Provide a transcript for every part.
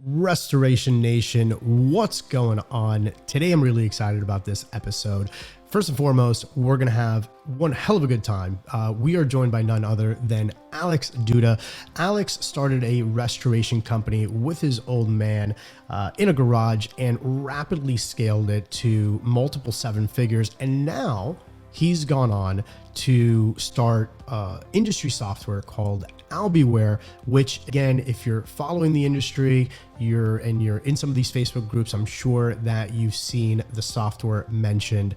Restoration Nation, what's going on? Today I'm really excited about this episode. First and foremost, we're going to have one hell of a good time. We are joined by none other than Alex Duta. Alex started a restoration company with his old man in a garage and rapidly scaled it to multiple seven figures. And now he's gone on to start industry software called Albiware, which again, if you're following the industry, you're in some of these Facebook groups, I'm sure that you've seen the software mentioned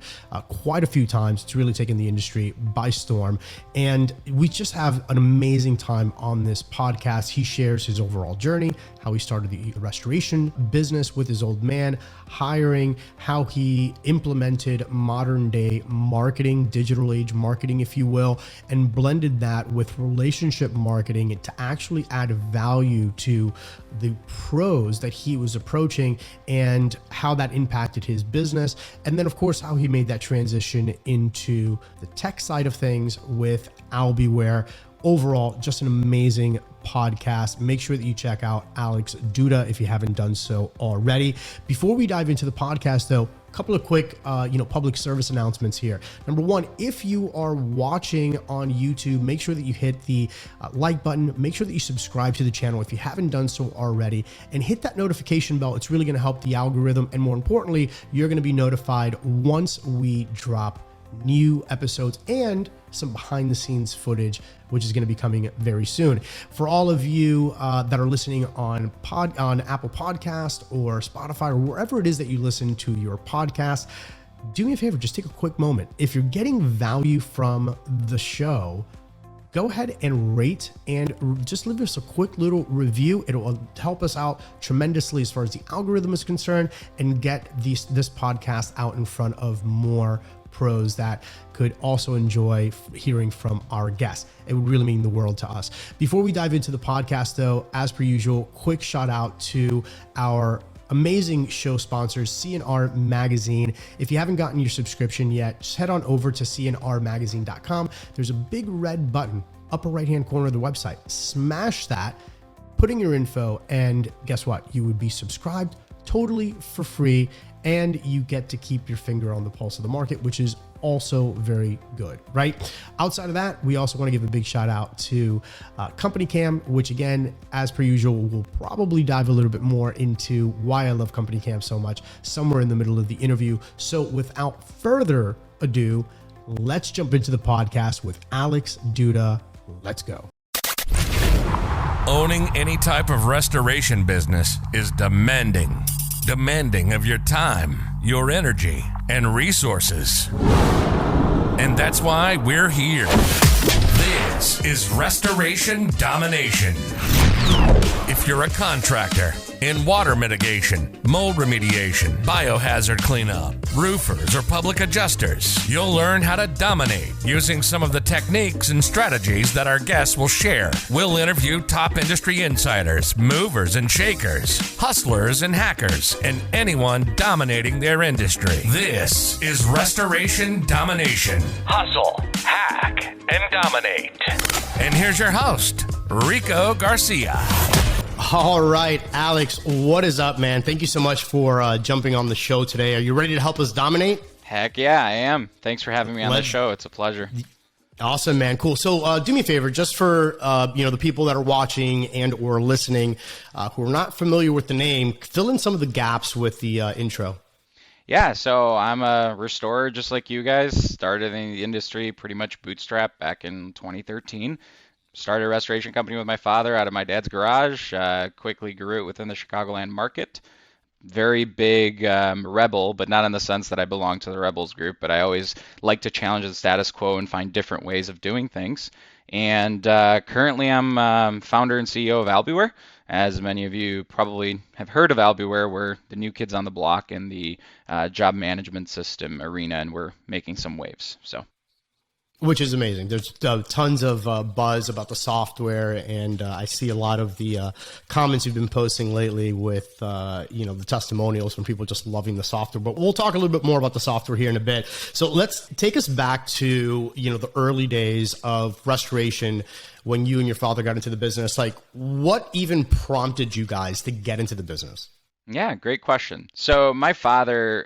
quite a few times. It's really taken the industry by storm. And we just have an amazing time on this podcast. He shares his overall journey, how he started the restoration business with his old man, hiring, how he implemented modern day marketing, digital age marketing, if you will, and blended that with relationship marketing to actually add value to the pros that he was approaching and how that impacted his business. And then of course, how he made that transition into the tech side of things with Albiware. Overall, just an amazing podcast. Make sure that you check out Alex Duta if you haven't done so already. Before we dive into the podcast though, a couple of quick public service announcements here. Number one, if you are watching on YouTube, make sure that you hit the like button. Make sure that you subscribe to the channel if you haven't done so already, and hit that notification bell. It's really going to help the algorithm, and more importantly, you're going to be notified once we drop new episodes and some behind the scenes footage, which is going to be coming very soon. For all of you that are listening on Apple Podcast or Spotify or wherever it is that you listen to your podcast, do me a favor, just take a quick moment. If you're getting value from the show, go ahead and rate and just leave us a quick little review. It will help us out tremendously as far as the algorithm is concerned and get this podcast out in front of more pros that could also enjoy hearing from our guests. It would really mean the world to us. Before we dive into the podcast though, as per usual, quick shout out to our amazing show sponsors, CNR Magazine. If you haven't gotten your subscription yet, just head on over to cnrmagazine.com. There's a big red button, upper right-hand corner of the website. Smash that, put in your info, and guess what? You would be subscribed totally for free, and you get to keep your finger on the pulse of the market, which is also very good, right? Outside of that, we also want to give a big shout out to Company Cam, which again, as per usual, we'll probably dive a little bit more into why I love Company Cam so much somewhere in the middle of the interview. So without further ado, let's jump into the podcast with Alex Duta. Let's go. Owning any type of restoration business is demanding of your time, your energy, and resources. And that's why we're here. This is Restoration Domination. If you're a contractor in water mitigation, mold remediation, biohazard cleanup, roofers, or public adjusters, you'll learn how to dominate using some of the techniques and strategies that our guests will share. We'll interview top industry insiders, movers and shakers, hustlers and hackers, and anyone dominating their industry. This is Restoration Domination. Hustle, hack, and dominate. And here's your host, Rico Garcia. All right, Alex, what is up, man? Thank you so much for jumping on the show today. Are you ready to help us dominate? Heck yeah, I am. Thanks for having me on the show. It's a pleasure. Awesome, man. Cool. So do me a favor, just for the people that are watching and or listening who are not familiar with the name, fill in some of the gaps with the intro. Yeah, so I'm a restorer just like you guys. Started in the industry pretty much bootstrap back in 2013. Started a restoration company with my father out of my dad's garage. Quickly grew it within the Chicagoland market. Very big rebel, but not in the sense that I belong to the rebels group, but I always like to challenge the status quo and find different ways of doing things. And currently I'm founder and CEO of Albiware. As many of you probably have heard of Albiware, we're the new kids on the block in the job management system arena, and we're making some waves. So. Which is amazing. There's tons of buzz about the software, and I see a lot of the comments you've been posting lately with the testimonials from people just loving the software. But we'll talk a little bit more about the software here in a bit. So let's take us back to the early days of Restoration when you and your father got into the business. Like, what even prompted you guys to get into the business? Yeah, great question. So my father,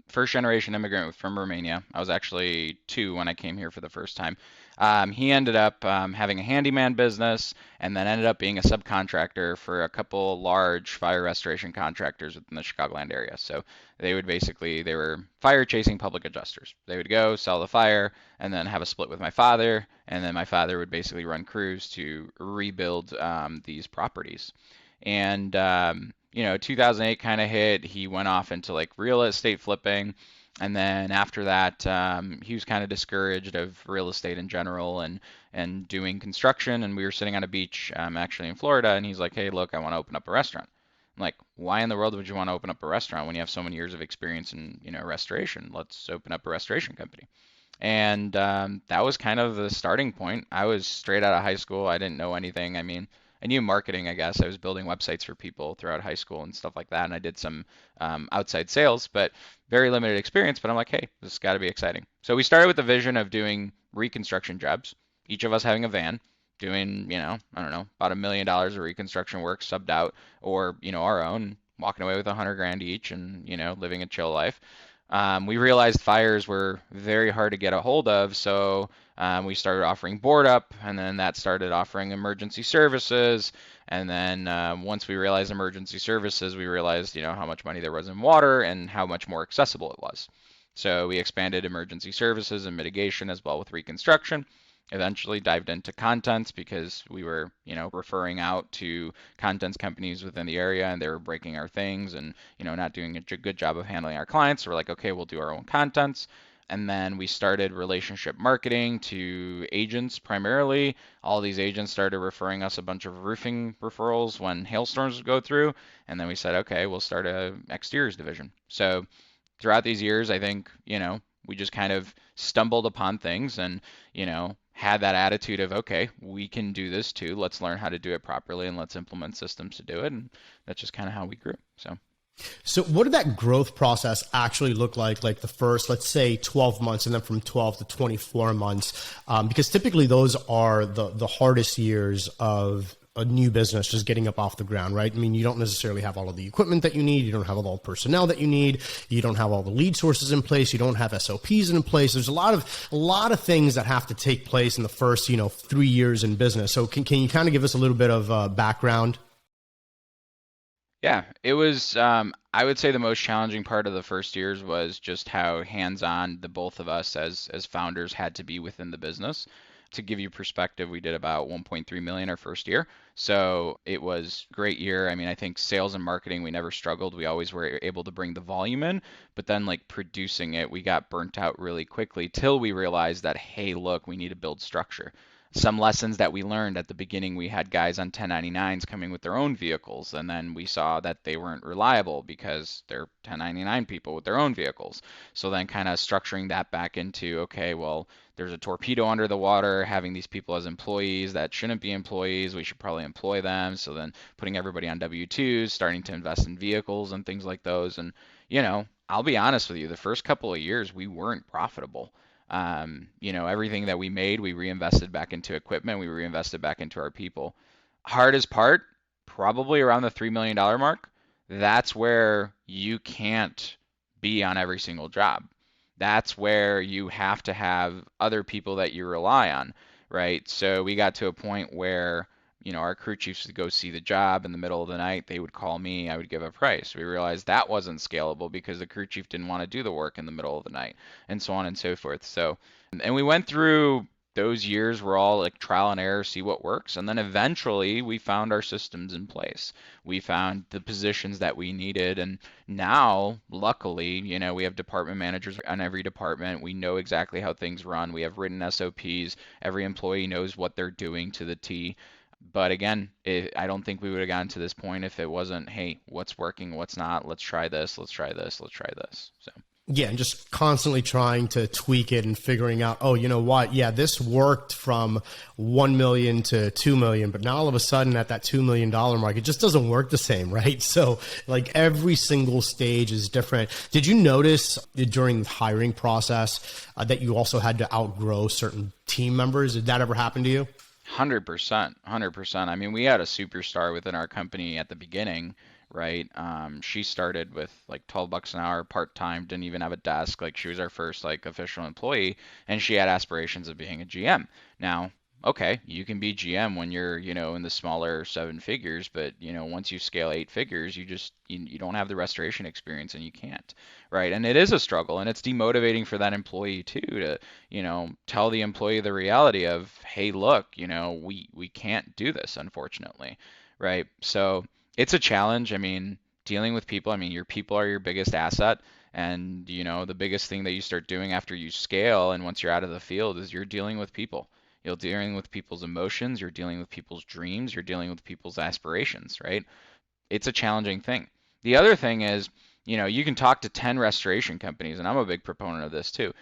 first generation immigrant from Romania. I was actually 2 when I came here for the first time. He ended up having a handyman business and then ended up being a subcontractor for a couple large fire restoration contractors within the Chicagoland area. So they were fire chasing public adjusters. They would go sell the fire and then have a split with my father, and then my father would basically run crews to rebuild these properties. And 2008 kind of hit. He went off into like real estate flipping. And then after that, he was kind of discouraged of real estate in general and doing construction. And we were sitting on a beach, actually in Florida. And he's like, "Hey, look, I want to open up a restaurant." I'm like, "Why in the world would you want to open up a restaurant when you have so many years of experience in, restoration? Let's open up a restoration company." And that was kind of the starting point. I was straight out of high school. I didn't know anything. I mean, I knew marketing, I guess. I was building websites for people throughout high school and stuff like that. And I did some outside sales, but very limited experience. But I'm like, hey, this has got to be exciting. So we started with the vision of doing reconstruction jobs, each of us having a van, doing, I don't know, about $1 million of reconstruction work subbed out, or, our own, walking away with 100 grand each and, living a chill life. We realized fires were very hard to get a hold of, so we started offering board up, and then that started offering emergency services. And then once we realized emergency services, we realized, how much money there was in water and how much more accessible it was. So we expanded emergency services and mitigation as well with reconstruction. Eventually dived into contents because we were, referring out to contents companies within the area, and they were breaking our things and, not doing a good job of handling our clients. So we're like, okay, we'll do our own contents. And then we started relationship marketing to agents primarily. All these agents started referring us a bunch of roofing referrals when hailstorms would go through. And then we said, okay, we'll start a exteriors division. So throughout these years, I think, we just kind of stumbled upon things and, had that attitude of, okay, we can do this too. Let's learn how to do it properly and let's implement systems to do it. And that's just kind of how we grew. So what did that growth process actually look like the first, let's say 12 months and then from 12 to 24 months? Because typically those are the hardest years of a new business just getting up off the ground, right? I mean, you don't necessarily have all of the equipment that you need. You don't have all the personnel that you need. You don't have all the lead sources in place. You don't have SOPs in place. There's a lot of things that have to take place in the first, 3 years in business. So can you kind of give us a little bit of background? Yeah, it was, I would say the most challenging part of the first years was just how hands-on the both of us as founders had to be within the business. To give you perspective, we did about 1.3 million our first year. So it was a great year. I mean, I think sales and marketing, we never struggled. We always were able to bring the volume in, but then like producing it, we got burnt out really quickly till we realized that, hey, look, we need to build structure. Some lessons that we learned at the beginning, we had guys on 1099s coming with their own vehicles, and then we saw that they weren't reliable because they're 1099 people with their own vehicles. So then kind of structuring that back into, okay, well, there's a torpedo under the water, having these people as employees that shouldn't be employees, we should probably employ them. So then putting everybody on W-2s, starting to invest in vehicles and things like those. And, I'll be honest with you, the first couple of years, we weren't profitable. Everything that we made, we reinvested back into equipment, we reinvested back into our people. Hardest part, probably around the $3 million mark. That's where you can't be on every single job. That's where you have to have other people that you rely on, right? So we got to a point where, our crew chiefs would go see the job in the middle of the night. They would call me, I would give a price. We realized that wasn't scalable because the crew chief didn't want to do the work in the middle of the night, and so on and so forth. So, and we went through those years were all like trial and error, see what works. And then eventually we found our systems in place. We found the positions that we needed. And now, luckily, we have department managers on every department. We know exactly how things run. We have written SOPs. Every employee knows what they're doing to the T. But again, I don't think we would have gotten to this point if it wasn't, hey, what's working, what's not? Let's try this, let's try this, let's try this. So. Yeah, and just constantly trying to tweak it and figuring out, oh, you know what? Yeah, this worked from 1 million to 2 million, but now all of a sudden at that $2 million mark, it just doesn't work the same, right? So like every single stage is different. Did you notice during the hiring process that you also had to outgrow certain team members? Did that ever happen to you? 100%, 100%. I mean, we had a superstar within our company at the beginning, right? She started with like 12 bucks an hour part-time, didn't even have a desk. Like she was our first like official employee, and she had aspirations of being a GM. Now, okay, you can be GM when you're, in the smaller seven figures, but once you scale eight figures, you don't have the restoration experience and you can't, right? And it is a struggle, and it's demotivating for that employee too to, tell the employee the reality of, hey, look, we can't do this, unfortunately, right? So it's a challenge. I mean, dealing with people, I mean, your people are your biggest asset. And, the biggest thing that you start doing after you scale and once you're out of the field is you're dealing with people. You're dealing with people's emotions, you're dealing with people's dreams, you're dealing with people's aspirations, right? It's a challenging thing. The other thing is, you can talk to 10 restoration companies, and I'm a big proponent of this too.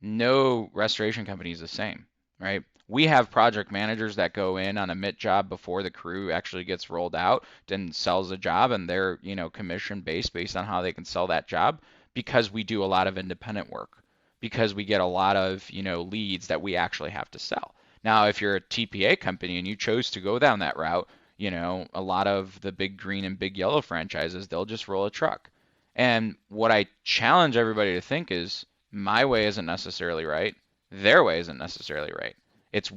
No restoration company is the same, right? We have project managers that go in on a MIT job before the crew actually gets rolled out and sells a job, and they're, commission based on how they can sell that job, because we do a lot of independent work, because we get a lot of, leads that we actually have to sell. Now, if you're a TPA company and you chose to go down that route, a lot of the big green and big yellow franchises, they'll just roll a truck. And what I challenge everybody to think is, my way isn't necessarily right. Their way isn't necessarily right. It's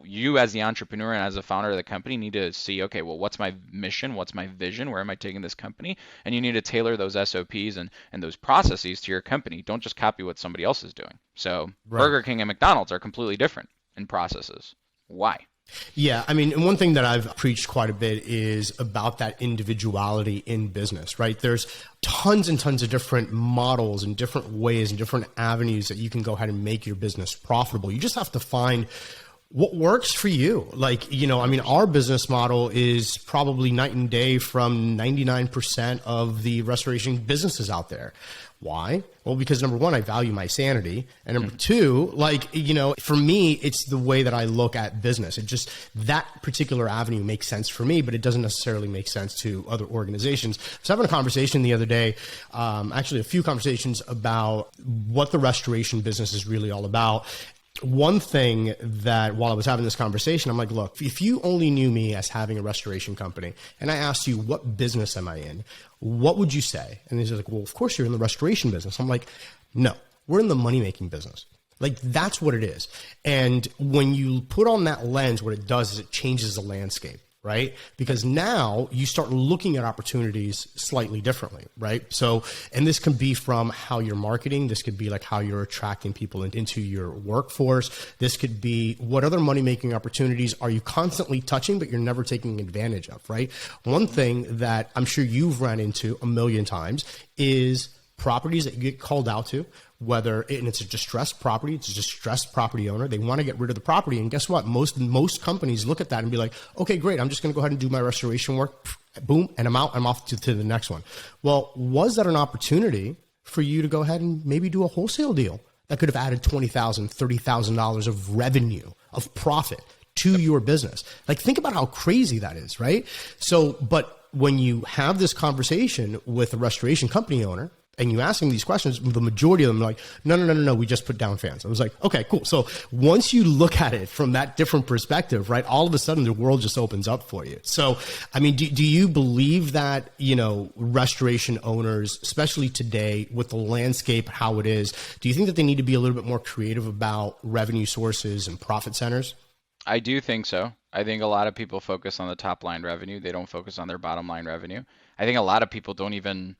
you as the entrepreneur and as the founder of the company need to see, okay, well, what's my mission? What's my vision? Where am I taking this company? And you need to tailor those SOPs and those processes to your company. Don't just copy what somebody else is doing. So right. Burger King and McDonald's are completely different in processes. Why? Yeah, I mean, and one thing that I've preached quite a bit is about that individuality in business, right? There's tons and tons of different models and different ways and different avenues that you can go ahead and make your business profitable. You just have to find what works for you. Like, I mean, our business model is probably night and day from 99% of the restoration businesses out there. Why? Well, because number one, I value my sanity. And number two, for me, it's the way that I look at business. It just, that particular avenue makes sense for me, but it doesn't necessarily make sense to other organizations. I was having a conversation the other day, actually a few conversations about what the restoration business is really all about. One thing that while I was having this conversation, I'm like, look, if you only knew me as having a restoration company and I asked you, what business am I in? What would you say? And he's like, well, of course you're in the restoration business. I'm like, no, we're in the money-making business. Like, that's what it is. And when you put on that lens, what it does is it changes the landscape, right? Because now you start looking at opportunities slightly differently, right? So, and this can be from how you're marketing. This could be like how you're attracting people into your workforce. This could be what other money-making opportunities are you constantly touching, but you're never taking advantage of, right? One thing that I'm sure you've run into a million times is properties that you get called out to, whether it's a distressed property, it's a distressed property owner. They want to get rid of the property. And guess what? Most companies look at that and be like, okay, great. I'm just going to go ahead and do my restoration work. Boom. And I'm out. I'm off to the next one. Well, was that an opportunity for you to go ahead and maybe do a wholesale deal that could have added $20,000, $30,000 of revenue, of profit to your business? Like, think about how crazy that is, right? So, but when you have this conversation with a restoration company owner, and you ask them these questions, the majority of them are like, no, we just put down fans. I was like, okay, cool. So once you look at it from that different perspective, right, all of a sudden the world just opens up for you. So, I mean, do you believe that, restoration owners, especially today with the landscape, how it is, do you think that they need to be a little bit more creative about revenue sources and profit centers? I do think so. I think a lot of people focus on the top line revenue. They don't focus on their bottom line revenue. I think a lot of people don't even,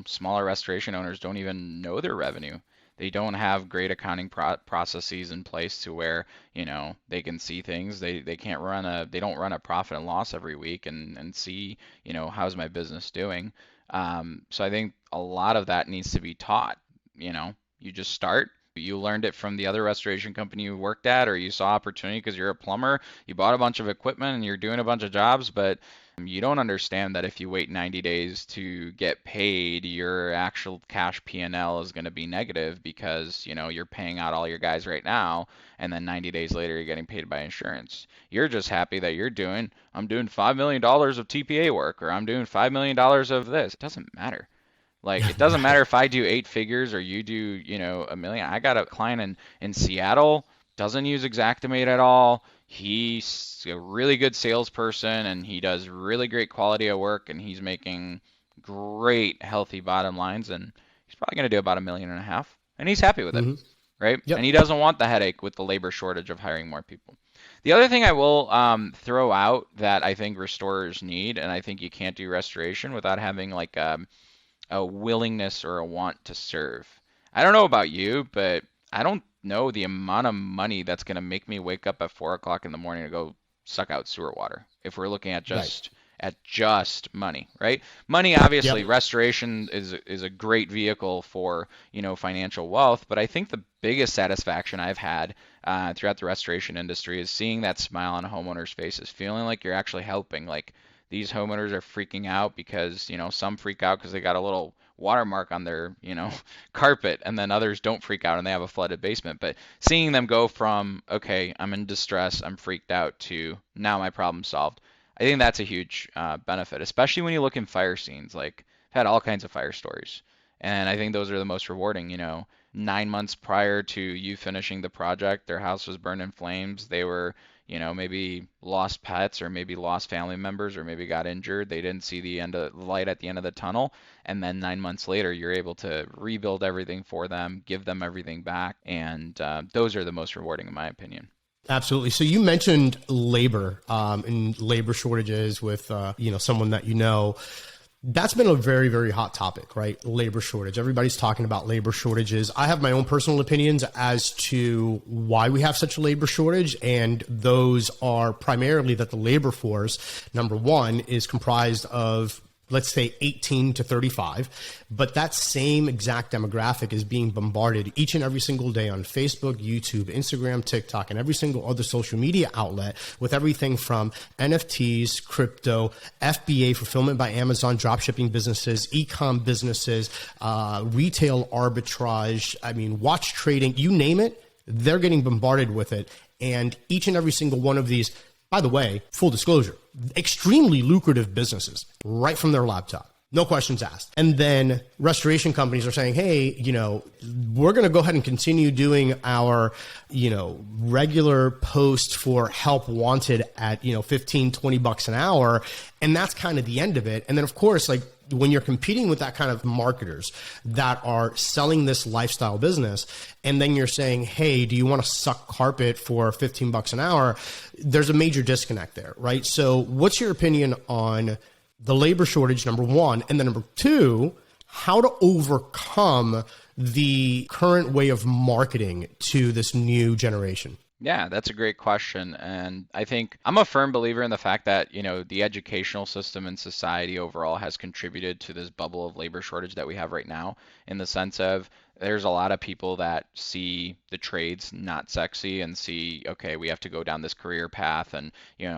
smaller restoration owners don't even know their revenue. They don't have great accounting processes in place to where, they can see things. They can't they don't run a profit and loss every week and see, how's my business doing. So I think a lot of that needs to be taught. You just start. You learned it from the other restoration company you worked at, or you saw opportunity because you're a plumber. You bought a bunch of equipment and you're doing a bunch of jobs, but You don't understand that if you wait 90 days to get paid, your actual cash P&L is going to be negative because, you're paying out all your guys right now, and then 90 days later you're getting paid by insurance. You're just happy that I'm doing $5 million of TPA work, or I'm doing $5 million of this. It doesn't matter. Like, it doesn't matter if I do 8 figures or you do, $1 million. I got a client in Seattle, doesn't use Xactimate at all. He's a really good salesperson and he does really great quality of work and he's making great, healthy bottom lines. And he's probably going to do about $1.5 million. And he's happy with it, right? Yep. And he doesn't want the headache with the labor shortage of hiring more people. The other thing I will throw out that I think restorers need, and I think you can't do restoration without having like a willingness or a want to serve. I don't know about you, but I don't know the amount of money that's going to make me wake up at 4 o'clock in the morning to go suck out sewer water. If we're looking at just money, right? Money, obviously, Yep. Restoration is a great vehicle for, financial wealth. But I think the biggest satisfaction I've had throughout the restoration industry is seeing that smile on homeowners' faces, feeling like you're actually helping. Like, these homeowners are freaking out because, some freak out because they got a little watermark on their, carpet, and then others don't freak out and they have a flooded basement. But seeing them go from, okay, I'm in distress, I'm freaked out, to now my problem's solved, I think that's a huge benefit, especially when you look in fire scenes. Like, I've had all kinds of fire stories, and I think those are the most rewarding. 9 months prior to you finishing the project, their house was burned in flames. They were, maybe lost pets or maybe lost family members or maybe got injured. They didn't see the light at the end of the tunnel. And then 9 months later, you're able to rebuild everything for them, give them everything back. And those are the most rewarding, in my opinion. Absolutely. So you mentioned labor and labor shortages with, someone that you know. That's been a very, very hot topic, right? Labor shortage. Everybody's talking about labor shortages. I have my own personal opinions as to why we have such a labor shortage. And those are primarily that the labor force, number one, is comprised of, let's say, 18 to 35, but that same exact demographic is being bombarded each and every single day on Facebook, YouTube, Instagram, TikTok, and every single other social media outlet with everything from NFTs, crypto, FBA, fulfillment by Amazon, dropshipping businesses, e-com businesses, retail arbitrage, watch trading, you name it, they're getting bombarded with it. And each and every single one of these, by the way, full disclosure, extremely lucrative businesses right from their laptop. No questions asked. And then restoration companies are saying, hey, we're going to go ahead and continue doing our, regular post for help wanted at, 15, 20 bucks an hour. And that's kind of the end of it. And then, of course, like, when you're competing with that kind of marketers that are selling this lifestyle business, and then you're saying, hey, do you want to suck carpet for 15 bucks an hour? There's a major disconnect there, right? So what's your opinion on the labor shortage, number one, and then number two, how to overcome the current way of marketing to this new generation? Yeah, that's a great question. And I think I'm a firm believer in the fact that, the educational system and society overall has contributed to this bubble of labor shortage that we have right now, in the sense of there's a lot of people that see the trades not sexy and see, okay, we have to go down this career path and,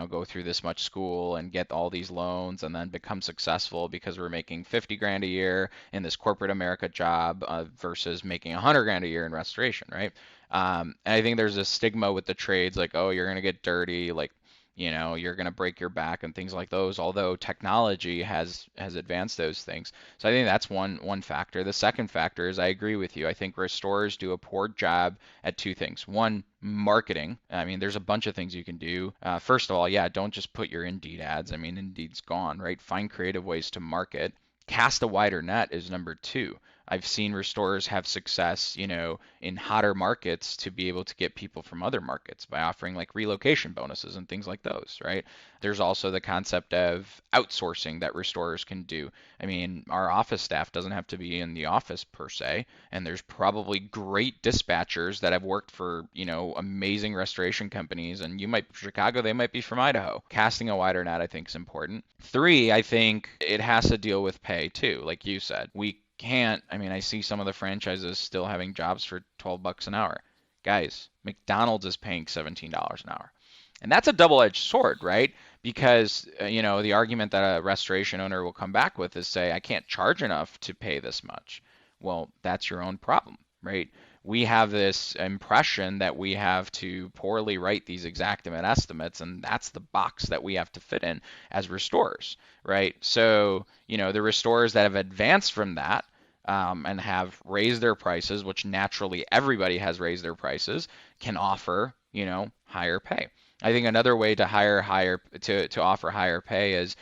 go through this much school and get all these loans and then become successful because we're making 50 grand a year in this corporate America job versus making 100 grand a year in restoration, right? And I think there's a stigma with the trades, like, oh, you're going to get dirty, like, you're going to break your back and things like those, although technology has advanced those things. So I think that's one factor. The second factor is, I agree with you. I think restorers do a poor job at two things. One, marketing. There's a bunch of things you can do. First of all, don't just put your Indeed ads. Indeed's gone, right? Find creative ways to market. Cast a wider net is number two. I've seen restorers have success, in hotter markets to be able to get people from other markets by offering like relocation bonuses and things like those, right? There's also the concept of outsourcing that restorers can do. Our office staff doesn't have to be in the office per se, and there's probably great dispatchers that have worked for, amazing restoration companies, and you might be from Chicago, they might be from Idaho. Casting a wider net, I think, is important. Three, I think it has to deal with pay too, like you said. We can't, I see some of the franchises still having jobs for 12 bucks an hour. Guys, McDonald's is paying $17 an hour. And that's a double-edged sword, right? Because, the argument that a restoration owner will come back with is say, I can't charge enough to pay this much. Well, that's your own problem, right? We have this impression that we have to poorly write these exactament estimates, and that's the box that we have to fit in as restorers, right? So, the restorers that have advanced from that and have raised their prices, which naturally everybody has raised their prices, can offer, higher pay. I think another way to offer higher pay is,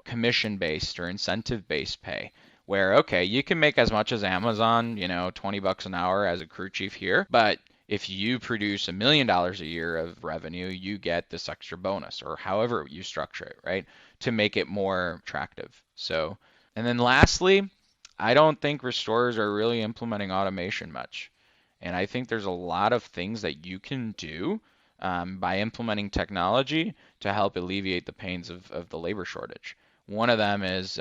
commission-based or incentive-based pay, where, okay, you can make as much as Amazon, $20 an hour as a crew chief here, but if you produce $1 million a year of revenue, you get this extra bonus, or however you structure it, right, to make it more attractive. So, and then lastly, I don't think restorers are really implementing automation much. And I think there's a lot of things that you can do by implementing technology to help alleviate the pains of the labor shortage. One of them is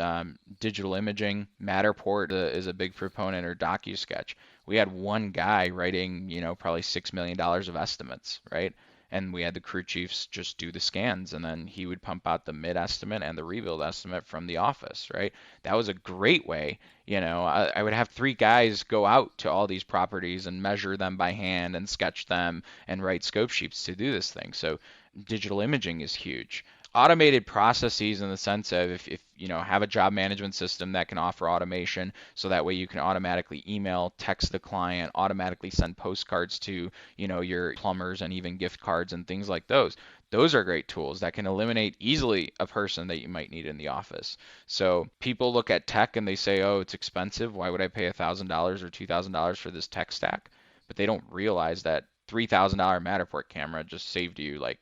digital imaging. Matterport is a big proponent, or DocuSketch. We had one guy writing, probably $6 million of estimates, right? And we had the crew chiefs just do the scans, and then he would pump out the mid estimate and the rebuild estimate from the office, right? That was a great way. I would have 3 guys go out to all these properties and measure them by hand and sketch them and write scope sheets to do this thing. So digital imaging is huge. Automated processes, in the sense of if have a job management system that can offer automation, so that way you can automatically email, text the client, automatically send postcards to your plumbers, and even gift cards and things like those. Those are great tools that can eliminate easily a person that you might need in the office. So people look at tech and they say, oh, it's expensive. Why would I pay $1,000 or $2,000 for this tech stack? But they don't realize that $3,000 Matterport camera just saved you like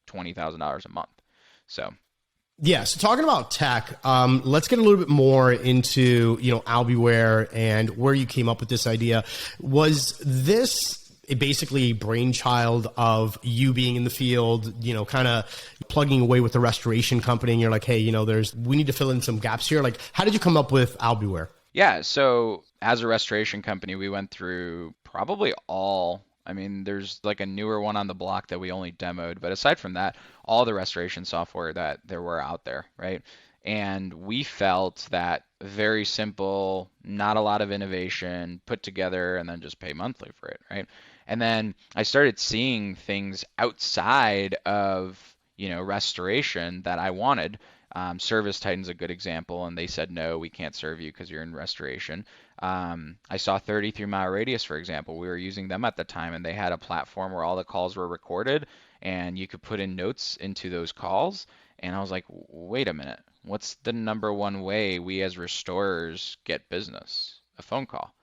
$20,000 a month. So, yeah. So talking about tech, let's get a little bit more into, Albiware and where you came up with this idea. Was this basically a brainchild of you being in the field, kind of plugging away with the restoration company, and you're like, hey, we need to fill in some gaps here? Like, how did you come up with Albiware? Yeah. So as a restoration company, we went through probably there's like a newer one on the block that we only demoed, but aside from that, all the restoration software that there were out there, right? And we felt that very simple, not a lot of innovation, put together, and then just pay monthly for it, right? And then I started seeing things outside of, restoration that I wanted. Service Titan's a good example, and they said, no, we can't serve you because you're in restoration. I saw 33-mile radius, for example. We were using them at the time, and they had a platform where all the calls were recorded, and you could put in notes into those calls. And I was like, wait a minute, what's the number one way we as restorers get business? A phone call.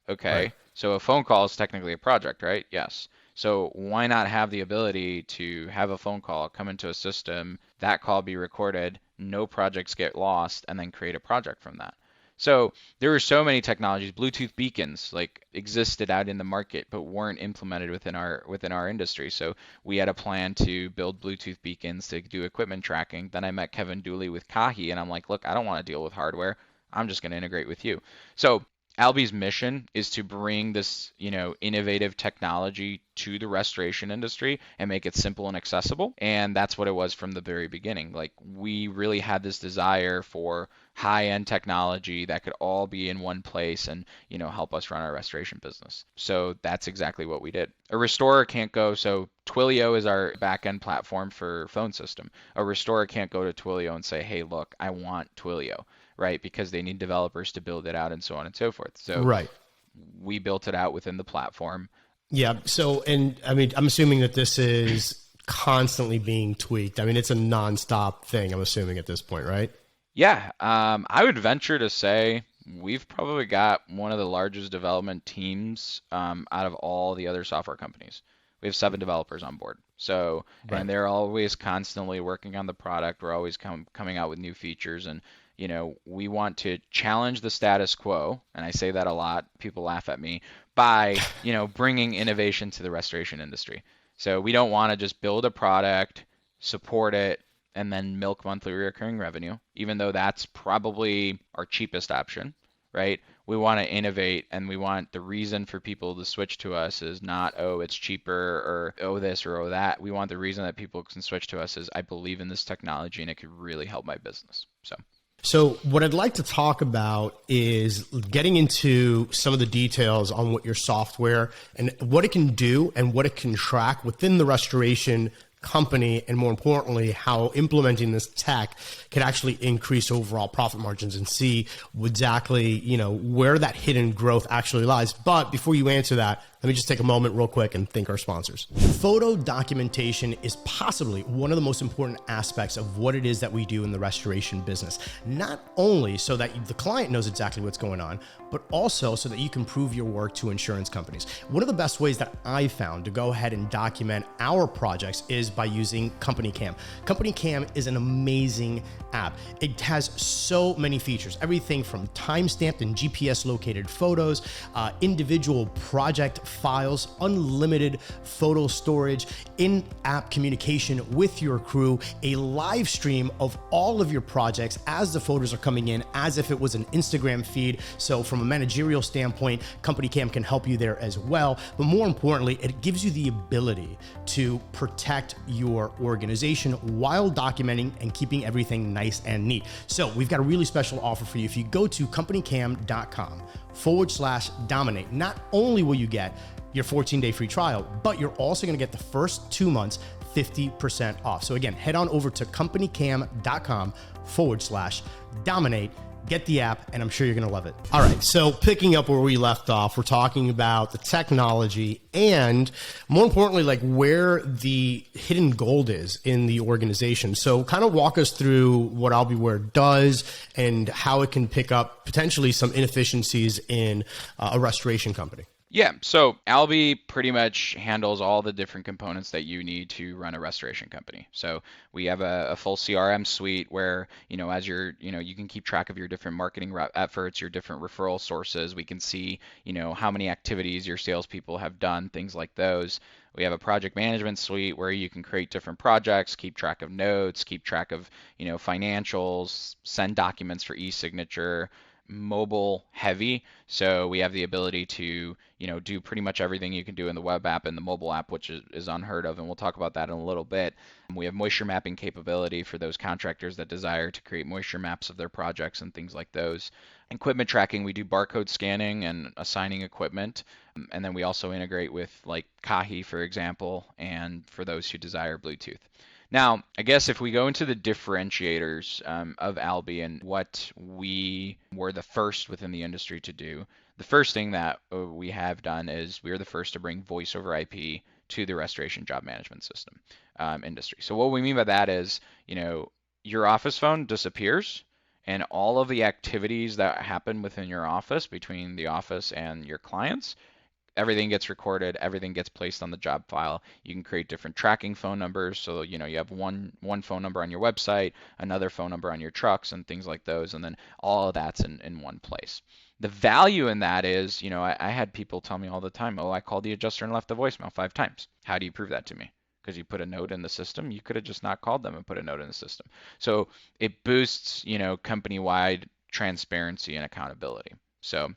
Okay, right. So a phone call is technically a project, right? Yes. So why not have the ability to have a phone call come into a system, that call be recorded, no projects get lost, and then create a project from that? So there were so many technologies. Bluetooth beacons existed out in the market, but weren't implemented within our industry. So we had a plan to build Bluetooth beacons to do equipment tracking. Then I met Kevin Dooley with Kahi, and I'm like, look, I don't want to deal with hardware. I'm just going to integrate with you. So Albi's mission is to bring this, innovative technology to the restoration industry and make it simple and accessible. And that's what it was from the very beginning. We really had this desire for high-end technology that could all be in one place and, help us run our restoration business. So that's exactly what we did. A restorer can't go, so Twilio is our back-end platform for phone system. A restorer can't go to Twilio and say, hey, look, I want Twilio, right? Because they need developers to build it out and so on and so forth. So right. We built it out within the platform. Yeah. So, I'm assuming that this is constantly being tweaked. It's a nonstop thing, I'm assuming at this point, right? Yeah. I would venture to say we've probably got one of the largest development teams out of all the other software companies. We have 7 developers on board. So, right. And they're always constantly working on the product. We're always coming out with new features, and we want to challenge the status quo, and I say that a lot, people laugh at me, by, bringing innovation to the restoration industry. So we don't want to just build a product, support it, and then milk monthly recurring revenue, even though that's probably our cheapest option. right? We want to innovate, and we want the reason for people to switch to us is not, oh, it's cheaper, or oh, this or oh, that. We want the reason that people can switch to us is I believe in this technology and it could really help my business. So what I'd like to talk about is getting into some of the details on what your software and what it can do and what it can track within the restoration company, and more importantly, how implementing this tech can actually increase overall profit margins, and see exactly, where that hidden growth actually lies. But before you answer that, let me just take a moment real quick and thank our sponsors. Photo documentation is possibly one of the most important aspects of what it is that we do in the restoration business. Not only so that the client knows exactly what's going on, but also so that you can prove your work to insurance companies. One of the best ways that I've found to go ahead and document our projects is by using Company Cam. Company Cam is an amazing app. It has so many features, everything from time-stamped and GPS located photos, individual project files, unlimited photo storage, in-app communication with your crew, a live stream of all of your projects as the photos are coming in, as if it was an Instagram feed. So from a managerial standpoint, Company Cam can help you there as well. But more importantly, it gives you the ability to protect your organization while documenting and keeping everything nice and neat. So we've got a really special offer for you. If you go to companycam.com/dominate, not only will you get your 14-day free trial, but you're also going to get the first 2 months 50% off. So again, head on over to companycam.com/dominate. Get the app, and I'm sure you're going to love it. All right, so picking up where we left off, we're talking about the technology and, more importantly, like where the hidden gold is in the organization. So kind of walk us through what Albiware does and how it can pick up potentially some inefficiencies in a restoration company. Yeah, so Albi pretty much handles all the different components that you need to run a restoration company. So we have a full CRM suite where, as you can keep track of your different marketing efforts, your different referral sources. We can see, how many activities your salespeople have done, things like those. We have a project management suite where you can create different projects, keep track of notes, keep track of, financials, send documents for e-signature. Mobile heavy, so we have the ability to do pretty much everything you can do in the web app and the mobile app, which is unheard of, and we'll talk about that in a little bit. We have moisture mapping capability for those contractors that desire to create moisture maps of their projects and things like those. Equipment tracking, we do barcode scanning and assigning equipment, and then we also integrate with like Kahi, for example, and for those who desire Bluetooth. Now, I guess if we go into the differentiators of Albi and what we were the first within the industry to do, the first thing that we have done is we are the first to bring voice over IP to the restoration job management system industry. So what we mean by that is, your office phone disappears, and all of the activities that happen within your office between the office and your clients, everything gets recorded, everything gets placed on the job file. You can create different tracking phone numbers. So, you have one phone number on your website, another phone number on your trucks and things like those. And then all of that's in one place. The value in that is, I had people tell me all the time, oh, I called the adjuster and left a voicemail 5 times. How do you prove that to me? Because you put a note in the system. You could have just not called them and put a note in the system. So it boosts, company-wide transparency and accountability. So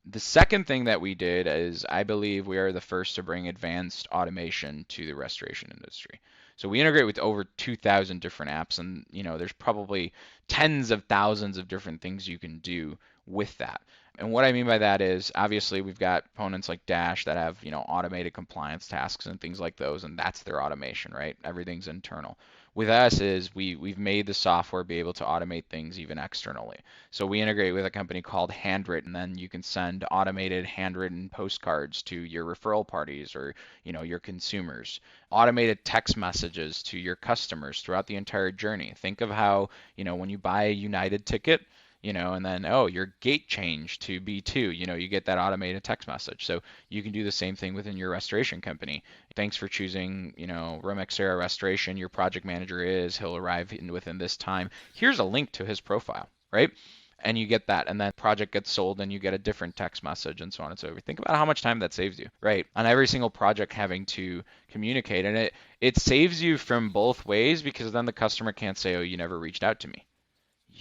the second thing that we did is I believe we are the first to bring advanced automation to the restoration industry. So we integrate with over 2,000 different apps, and there's probably tens of thousands of different things you can do with that. And what I mean by that is obviously we've got components like Dash that have automated compliance tasks and things like those, and that's their automation, right? Everything's internal. With us is we've made the software be able to automate things even externally. So we integrate with a company called Handwritten, and then you can send automated handwritten postcards to your referral parties or your consumers. Automated text messages to your customers throughout the entire journey. Think of how when you buy a United ticket, and then, your gate changed to B2, you get that automated text message. So you can do the same thing within your restoration company. Thanks for choosing, Romexera Restoration. Your project manager he'll arrive within this time. Here's a link to his profile, right? And you get that, and then project gets sold and you get a different text message and so on and so forth. Think about how much time that saves you, right? On every single project having to communicate, and it saves you from both ways, because then the customer can't say, oh, you never reached out to me.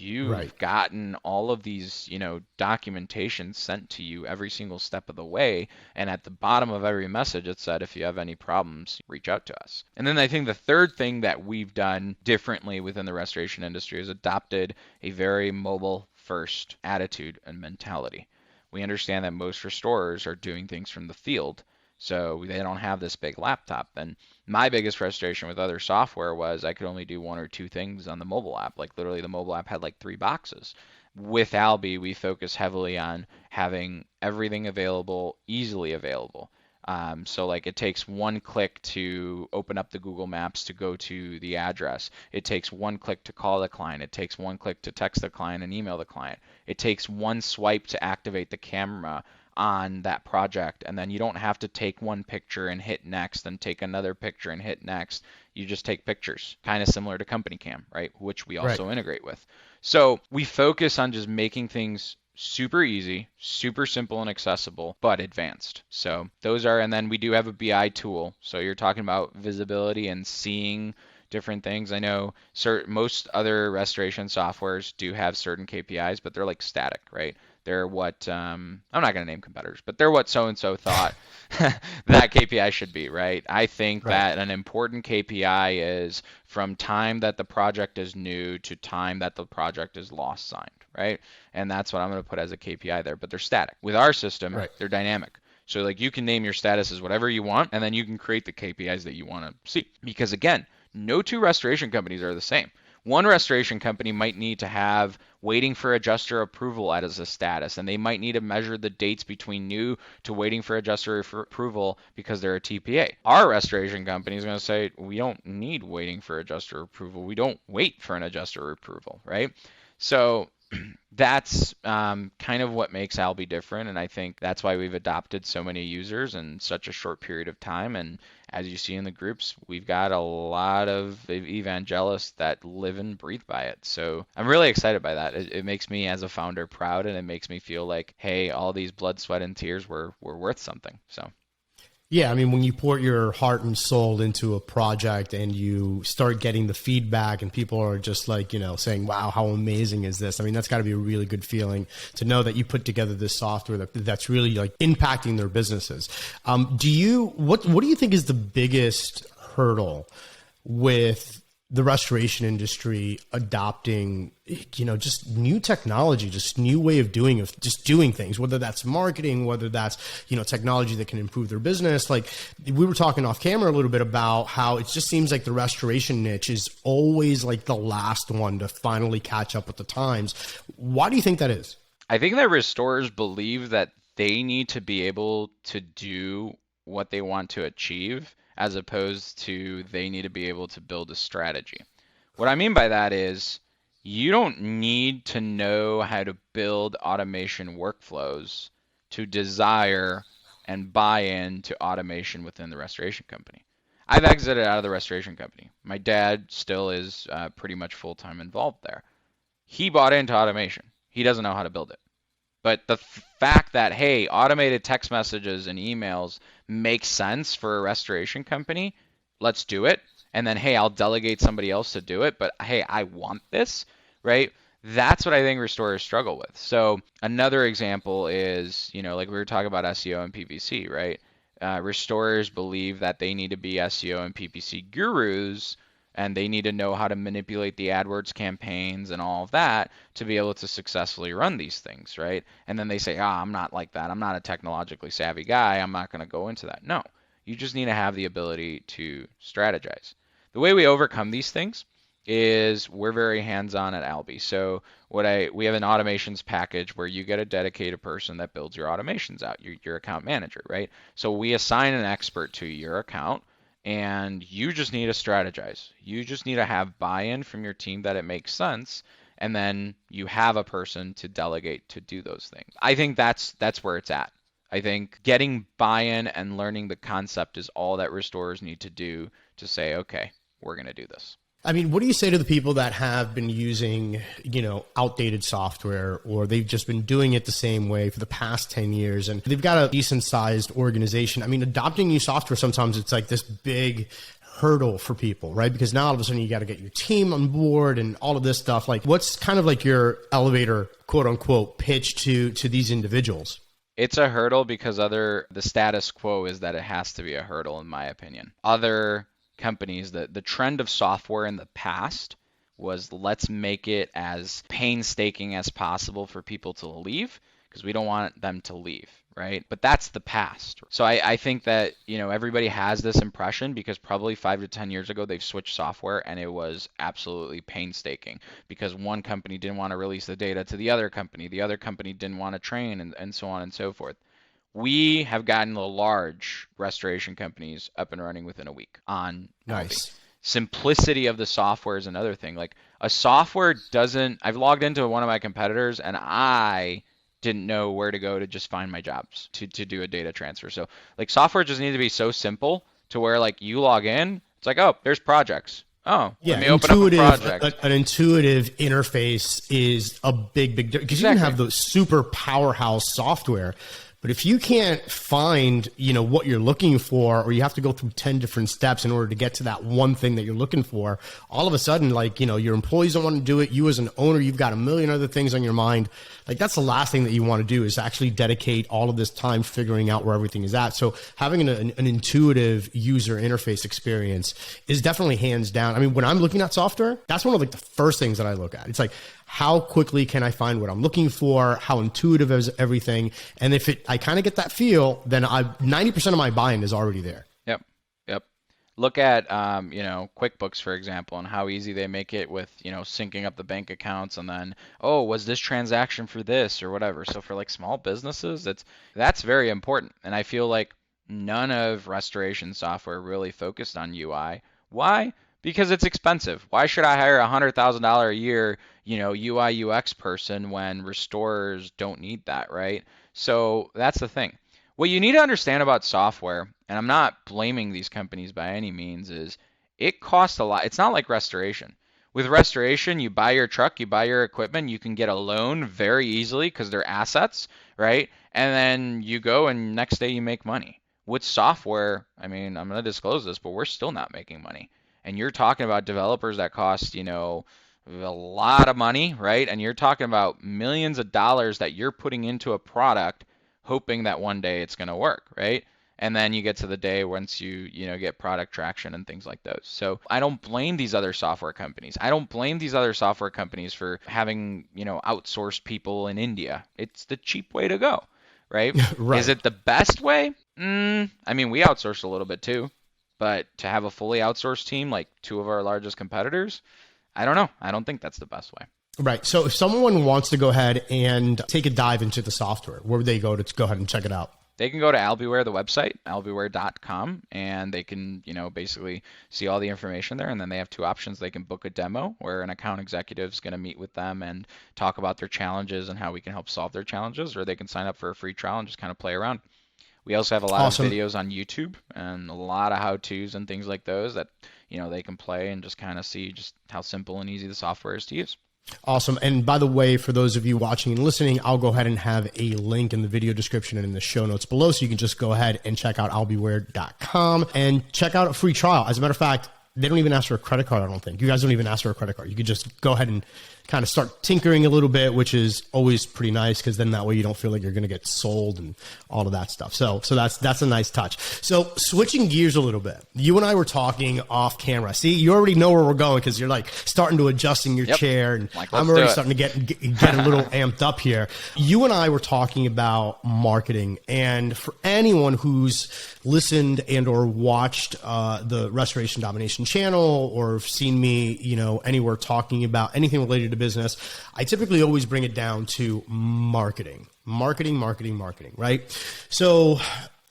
you've gotten all of these, documentation sent to you every single step of the way. And at the bottom of every message, it said, if you have any problems, reach out to us. And then I think the third thing that we've done differently within the restoration industry is adopted a very mobile first attitude and mentality. We understand that most restorers are doing things from the field, so they don't have this big laptop. And my biggest frustration with other software was I could only do one or two things on the mobile app. Like literally the mobile app had like 3 boxes. With Albi, we focus heavily on having everything available, easily available. So like it takes one click to open up the Google Maps to go to the address. It takes one click to call the client. It takes one click to text the client and email the client. It takes one swipe to activate the camera on that project, and then you don't have to take one picture and hit next and take another picture and hit next. You just take pictures, kind of similar to Company Cam, right? Which we also integrate with. So we focus on just making things super easy, super simple and accessible, but advanced. So those are, and then we do have a BI tool. So you're talking about visibility and seeing different things. I know most other restoration softwares do have certain KPIs, but they're like static, right? They're what, I'm not going to name competitors, but they're what so-and-so thought that KPI should be, right? I think that an important KPI is from time that the project is new to time that the project is lost signed, right? And that's what I'm going to put as a KPI there, but they're static. With our system, they're dynamic. So like you can name your status as whatever you want, and then you can create the KPIs that you want to see. Because again, no two restoration companies are the same. One restoration company might need to have waiting for adjuster approval as a status, and they might need to measure the dates between new to waiting for adjuster approval because they're a TPA. Our restoration company is going to say, we don't need waiting for adjuster approval. We don't wait for an adjuster approval, right? So that's kind of what makes Albi different, and I think that's why we've adopted so many users in such a short period of time. And as you see in the groups, we've got a lot of evangelists that live and breathe by it. So I'm really excited by that. It makes me as a founder proud, and it makes me feel like, hey, all these blood, sweat, and tears were worth something. So. Yeah, I mean, when you pour your heart and soul into a project and you start getting the feedback and people are just like, saying, wow, how amazing is this? I mean, that's got to be a really good feeling to know that you put together this software that's really like impacting their businesses. What do you think is the biggest hurdle with the restoration industry adopting, just new technology, just new way of doing things, whether that's marketing, whether that's, technology that can improve their business. Like we were talking off camera a little bit about how it just seems like the restoration niche is always like the last one to finally catch up with the times. Why do you think that is? I think that restorers believe that they need to be able to do what they want to achieve, as opposed to they need to be able to build a strategy. What I mean by that is you don't need to know how to build automation workflows to desire and buy into automation within the restoration company. I've exited out of the restoration company. My dad still is pretty much full-time involved there. He bought into automation. He doesn't know how to build it. But the fact that, hey, automated text messages and emails make sense for a restoration company, let's do it. And then, hey, I'll delegate somebody else to do it, but hey, I want this, right? That's what I think restorers struggle with. So another example is, like we were talking about SEO and PPC, right? Restorers believe that they need to be SEO and PPC gurus, and they need to know how to manipulate the AdWords campaigns and all of that to be able to successfully run these things, right? And then they say, I'm not like that. I'm not a technologically savvy guy. I'm not going to go into that. No, you just need to have the ability to strategize. The way we overcome these things is we're very hands-on at Albi. So we have an automations package where you get a dedicated person that builds your automations out, your account manager, right? So we assign an expert to your account, and you just need to strategize. You just need to have buy-in from your team that it makes sense, and then you have a person to delegate to do those things. I think that's where it's at. I think getting buy-in and learning the concept is all that restorers need to do to say, okay, we're going to do this. I mean, what do you say to the people that have been using, outdated software, or they've just been doing it the same way for the past 10 years and they've got a decent sized organization? I mean, adopting new software, sometimes it's like this big hurdle for people, right? Because now all of a sudden you got to get your team on board and all of this stuff. Like, what's kind of like your elevator, quote unquote, pitch to these individuals? It's a hurdle because the status quo is that it has to be a hurdle, in my opinion. Other companies, the trend of software in the past was, let's make it as painstaking as possible for people to leave, because we don't want them to leave, right? But that's the past. So I think that, everybody has this impression because probably 5 to 10 years ago they've switched software and it was absolutely painstaking because one company didn't want to release the data to the other company didn't want to train, and so on and so forth. We have gotten the large restoration companies up and running within a week on Nice. Simplicity of the software is another thing. Like, a software I've logged into one of my competitors and I didn't know where to go to just find my jobs to do a data transfer. So like, software just needs to be so simple to where like you log in, it's like, oh, there's projects. Oh, yeah, let me open up a project. An intuitive interface is a big because you can have the super powerhouse software, but if you can't find, what you're looking for, or you have to go through 10 different steps in order to get to that one thing that you're looking for, all of a sudden, like, your employees don't want to do it. You as an owner, you've got a million other things on your mind. Like, that's the last thing that you want to do, is actually dedicate all of this time figuring out where everything is at. So having an intuitive user interface experience is definitely hands down. I mean, when I'm looking at software, that's one of like the first things that I look at. It's like, how quickly can I find what I'm looking for? How intuitive is everything? And if I kind of get that feel, then 90% of my buy-in is already there. Yep. Look at, QuickBooks, for example, and how easy they make it with, syncing up the bank accounts, and then, oh, was this transaction for this or whatever. So for like small businesses, that's very important. And I feel like none of restoration software really focused on UI. Why? Because it's expensive. Why should I hire a $100,000 a year, UI UX person when restorers don't need that, right? So that's the thing. What you need to understand about software, and I'm not blaming these companies by any means, is it costs a lot. It's not like restoration. With restoration, you buy your truck, you buy your equipment, you can get a loan very easily because they're assets, right? And then you go and next day you make money. With software, I mean, I'm going to disclose this, but we're still not making money. And you're talking about developers that cost, a lot of money, right? And you're talking about millions of dollars that you're putting into a product, hoping that one day it's going to work, right? And then you get to the day once you get product traction and things like those. So I don't blame these other software companies. I don't blame these other software companies for having, outsourced people in India. It's the cheap way to go, right? Right. Is it the best way? I mean, we outsourced a little bit too. But to have a fully outsourced team like two of our largest competitors, I don't know. I don't think that's the best way. Right. So if someone wants to go ahead and take a dive into the software, where would they go to go ahead and check it out? They can go to Albiware, the website, albiware.com, and they can, basically see all the information there. And then they have two options. They can book a demo where an account executive is going to meet with them and talk about their challenges and how we can help solve their challenges, or they can sign up for a free trial and just kind of play around. We also have a lot of videos on YouTube and a lot of how-tos and things like those that, they can play and just kind of see just how simple and easy the software is to use. Awesome. And by the way, for those of you watching and listening, I'll go ahead and have a link in the video description and in the show notes below. So you can just go ahead and check out albiware.com and check out a free trial. As a matter of fact, they don't even ask for a credit card, I don't think. You guys don't even ask for a credit card. You could just go ahead and kind of start tinkering a little bit, which is always pretty nice because then that way you don't feel like you're going to get sold and all of that stuff. So that's a nice touch. So switching gears a little bit, you and I were talking off camera. See, you already know where we're going because you're like starting to adjust in your chair, and like, I'm already starting to get a little amped up here. You and I were talking about marketing, and for anyone who's listened and or watched the Restoration Domination channel or seen me, anywhere talking about anything related to business, I typically always bring it down to marketing, right? So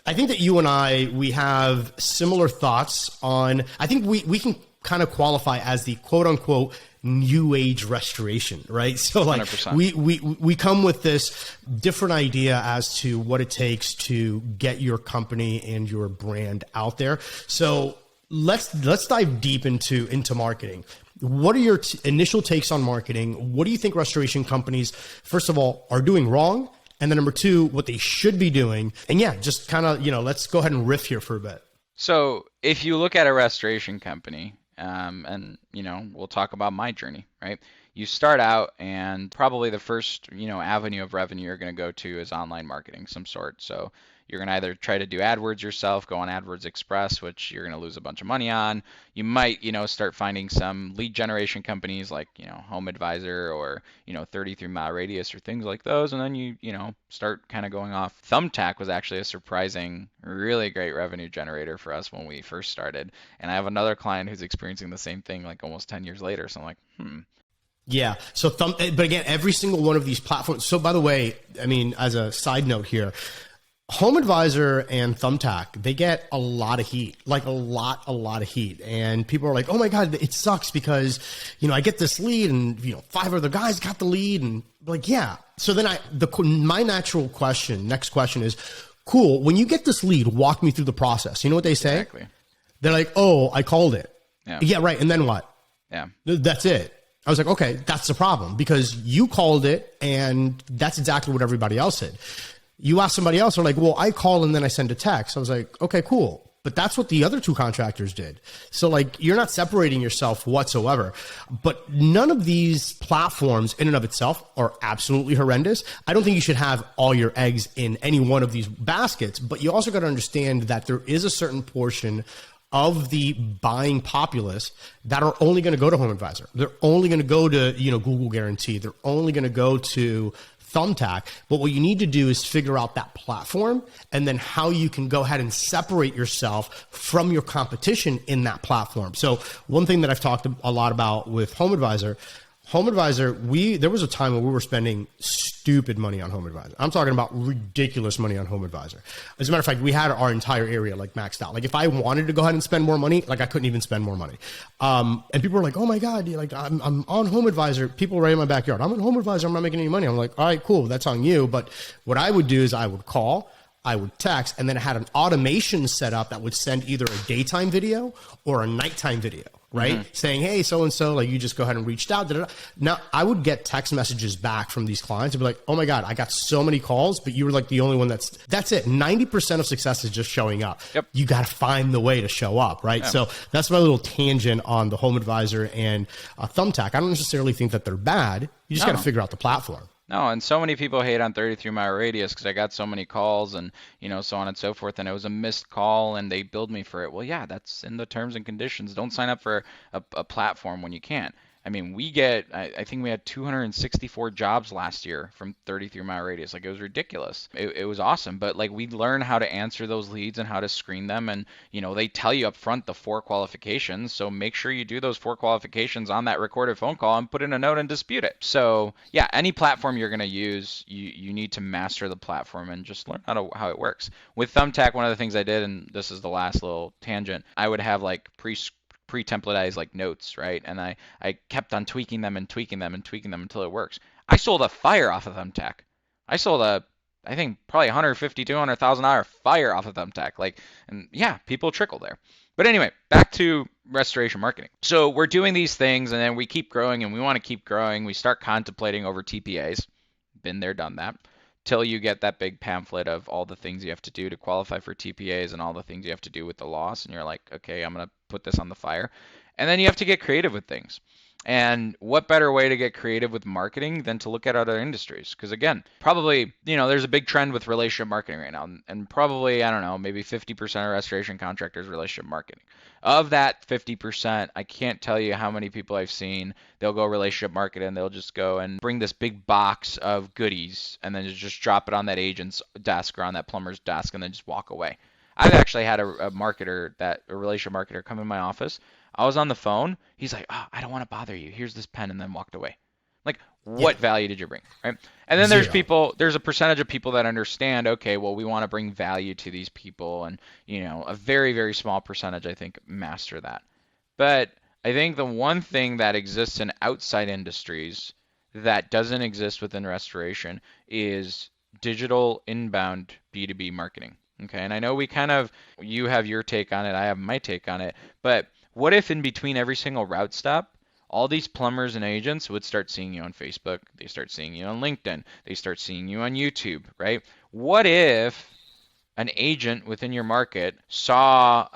I think that you and we have similar thoughts on, I think we can kind of qualify as the quote unquote new age restoration, right? So like 100%. we come with this different idea as to what it takes to get your company and your brand out there. So let's dive deep into marketing. What are your initial takes on marketing? What do you think restoration companies, first of all, are doing wrong? And then number two, what they should be doing. And yeah, just kind of, let's go ahead and riff here for a bit. So if you look at a restoration company, and we'll talk about my journey, right? You start out, and probably the first avenue of revenue you're going to go to is online marketing some sort. So you're going to either try to do AdWords yourself, go on AdWords Express, which you're going to lose a bunch of money on. You might start finding some lead generation companies like Home Advisor or 33-mile radius or things like those, and then you start kind of going off. Thumbtack was actually a surprising, really great revenue generator for us when we first started, and I have another client who's experiencing the same thing like almost 10 years later. So I'm like, Yeah. So, but again, every single one of these platforms. So, by the way, I mean, as a side note here, Home Advisor and Thumbtack, they get a lot of heat, like a lot of heat. And people are like, oh my God, it sucks because, I get this lead and, 5 other guys got the lead, and like, yeah. So then my natural next question is, cool. When you get this lead, walk me through the process. You know what they say? Exactly. They're like, oh, I called it. Yeah, right. And then what? Yeah. That's it. I was like, okay, that's the problem, because you called it and that's exactly what everybody else did. You ask somebody else, they're like, well, I call and then I send a text. I was like, okay, cool. But that's what the other 2 contractors did. So like, you're not separating yourself whatsoever. But none of these platforms in and of itself are absolutely horrendous. I don't think you should have all your eggs in any one of these baskets, but you also got to understand that there is a certain portion of the buying populace that are only going to go to Home Advisor. They're only going to go to, Google Guarantee. They're only going to go to Thumbtack. But what you need to do is figure out that platform and then how you can go ahead and separate yourself from your competition in that platform. So one thing that I've talked a lot about with Home Advisor, there was a time when we were spending stupid money on Home Advisor. I'm talking about ridiculous money on Home Advisor. As a matter of fact, we had our entire area like maxed out. Like if I wanted to go ahead and spend more money, like I couldn't even spend more money. And people were like, oh my God, like I'm on Home Advisor. People right in my backyard. I'm on Home Advisor. I'm not making any money. I'm like, all right, cool. That's on you. But what I would do is I would call, I would text, and then I had an automation set up that would send either a daytime video or a nighttime video, right? Saying, hey, so-and-so, like you just go ahead and reached out. Da-da-da. Now, I would get text messages back from these clients and be like, oh my God, I got so many calls, but you were like the only one that's it. 90% of success is just showing up. Yep. You got to find the way to show up, right? Yeah. So that's my little tangent on the Home Advisor and Thumbtack. I don't necessarily think that they're bad. You just got to figure out the platform. No, and so many people hate on 33-mile radius because I got so many calls and, so on and so forth, and it was a missed call and they billed me for it. Well, yeah, that's in the terms and conditions. Don't sign up for a platform when you can't. I mean, I think we had 264 jobs last year from 33-mile radius. Like, it was ridiculous. It was awesome. But, like, we learn how to answer those leads and how to screen them. And, they tell you up front the 4 qualifications. So make sure you do those 4 qualifications on that recorded phone call and put in a note and dispute it. So, yeah, any platform you're going to use, you need to master the platform and just learn how it works. With Thumbtack, one of the things I did, and this is the last little tangent, I would have, like, pre-templatized like notes, right? And I kept on tweaking them until it works. I sold a fire off of Thumbtack. I sold I think probably $150,000, $200,000 fire off of Thumbtack. Like, and yeah, people trickle there. But anyway, back to restoration marketing. So we're doing these things and then we keep growing and we want to keep growing. We start contemplating over TPAs. Been there, done that. Till you get that big pamphlet of all the things you have to do to qualify for TPAs and all the things you have to do with the loss. And you're like, okay, I'm going to put this on the fire. And then you have to get creative with things. And what better way to get creative with marketing than to look at other industries? Because again, probably, there's a big trend with relationship marketing right now. And probably, I don't know, maybe 50% of restoration contractors relationship marketing. Of that 50%, I can't tell you how many people I've seen, they'll go relationship marketing and they'll just go and bring this big box of goodies and then just drop it on that agent's desk or on that plumber's desk and then just walk away. I've actually had a relationship marketer come in my office. I was on the phone. He's like, oh, I don't want to bother you. Here's this pen, and then walked away. Like, what value did you bring, right? And then there's a percentage of people that understand, okay, well, we want to bring value to these people. And, a very, very small percentage, I think, master that. But I think the one thing that exists in outside industries that doesn't exist within restoration is digital inbound B2B marketing. Okay, and I know you have your take on it, I have my take on it, but what if in between every single route stop, all these plumbers and agents would start seeing you on Facebook, they start seeing you on LinkedIn, they start seeing you on YouTube, right? What if an agent within your market saw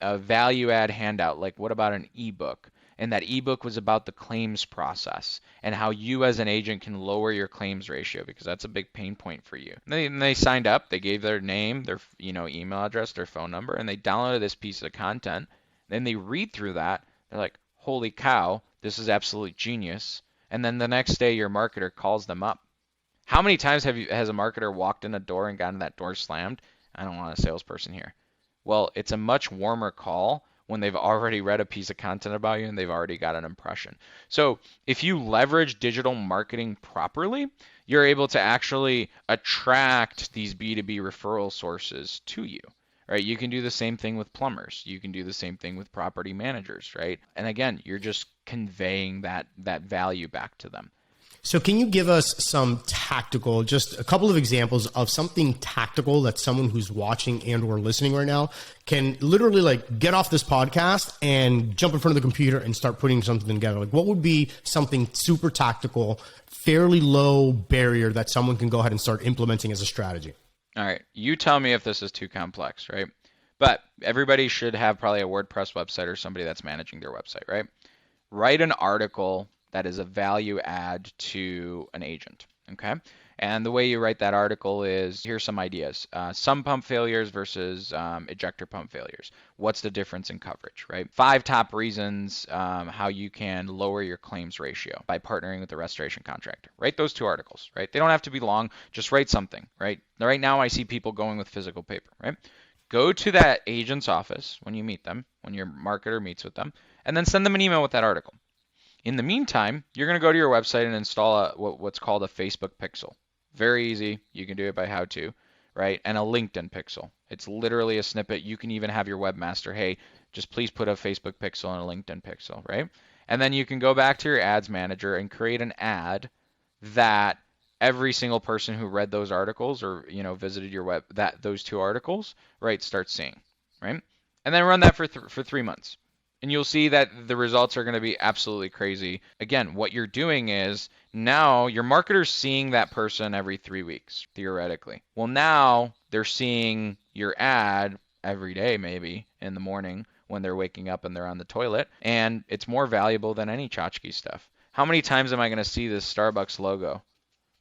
a value add handout, like what about an ebook? And that ebook was about the claims process and how you as an agent can lower your claims ratio, because that's a big pain point for you. And they signed up, they gave their name, their email address, their phone number, and they downloaded this piece of content. Then they read through that, they're like, holy cow, this is absolute genius. And then the next day your marketer calls them up. How many times has a marketer walked in a door and gotten that door slammed? I don't want a salesperson here. Well, it's a much warmer call when they've already read a piece of content about you and they've already got an impression. So if you leverage digital marketing properly, you're able to actually attract these B2B referral sources to you, right? You can do the same thing with plumbers. You can do the same thing with property managers, right? And again, you're just conveying that value back to them. So can you give us some tactical, just a couple of examples of something tactical that someone who's watching and or listening right now can literally like get off this podcast and jump in front of the computer and start putting something together? Like what would be something super tactical, fairly low barrier that someone can go ahead and start implementing as a strategy? All right. You tell me if this is too complex, right? But everybody should have probably a WordPress website or somebody that's managing their website, right? Write an article that is a value add to an agent, okay? And the way you write that article is, here's some ideas. Sump pump failures versus ejector pump failures. What's the difference in coverage, right? 5 top reasons how you can lower your claims ratio by partnering with a restoration contractor. Write those 2 articles, right? They don't have to be long, just write something, right? Right now I see people going with physical paper, right? Go to that agent's office when you meet them, when your marketer meets with them, and then send them an email with that article. In the meantime, you're going to go to your website and install what's called a Facebook pixel. Very easy. You can do it by how to, right? And a LinkedIn pixel. It's literally a snippet. You can even have your webmaster, hey, just please put a Facebook pixel and a LinkedIn pixel, right? And then you can go back to your ads manager and create an ad that every single person who read those articles or visited your web, those 2 articles, right, starts seeing, right? And then run that for 3 months. And you'll see that the results are going to be absolutely crazy. Again, what you're doing is now your marketer's seeing that person every 3 weeks, theoretically. Well, now they're seeing your ad every day, maybe in the morning when they're waking up and they're on the toilet. And it's more valuable than any tchotchke stuff. How many times am I going to see this Starbucks logo?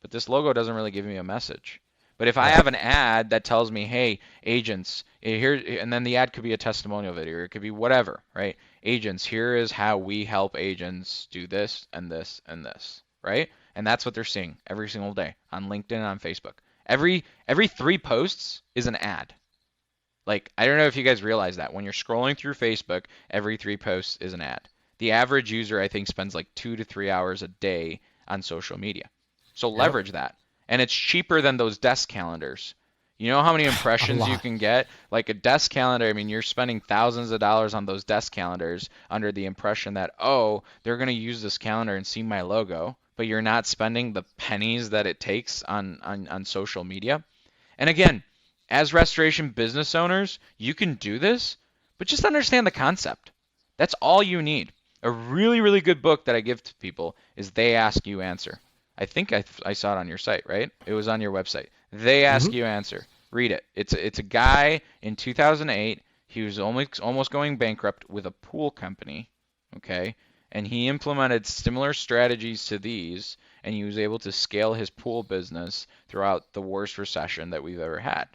But this logo doesn't really give me a message. But if I have an ad that tells me, hey, agents, here, and then the ad could be a testimonial video, or it could be whatever, right? Agents, here is how we help agents do this and this and this, right? And that's what they're seeing every single day on LinkedIn and on Facebook. Every 3 posts is an ad. Like, I don't know if you guys realize that. When you're scrolling through Facebook, every 3 posts is an ad. The average user, I think, spends like 2 to 3 hours a day on social media. So leverage that. And it's cheaper than those desk calendars. You know how many impressions you can get? Like a desk calendar, I mean, you're spending thousands of dollars on those desk calendars under the impression that, oh, they're going to use this calendar and see my logo, but you're not spending the pennies that it takes on social media. And again, as restoration business owners, you can do this, but just understand the concept. That's all you need. A really, really good book that I give to people is They Ask You Answer. I think I saw it on your site, right? It was on your website. They Ask You Answer. Read it. It's a guy in 2008. He was almost going bankrupt with a pool company, okay? And he implemented similar strategies to these, and he was able to scale his pool business throughout the worst recession that we've ever had.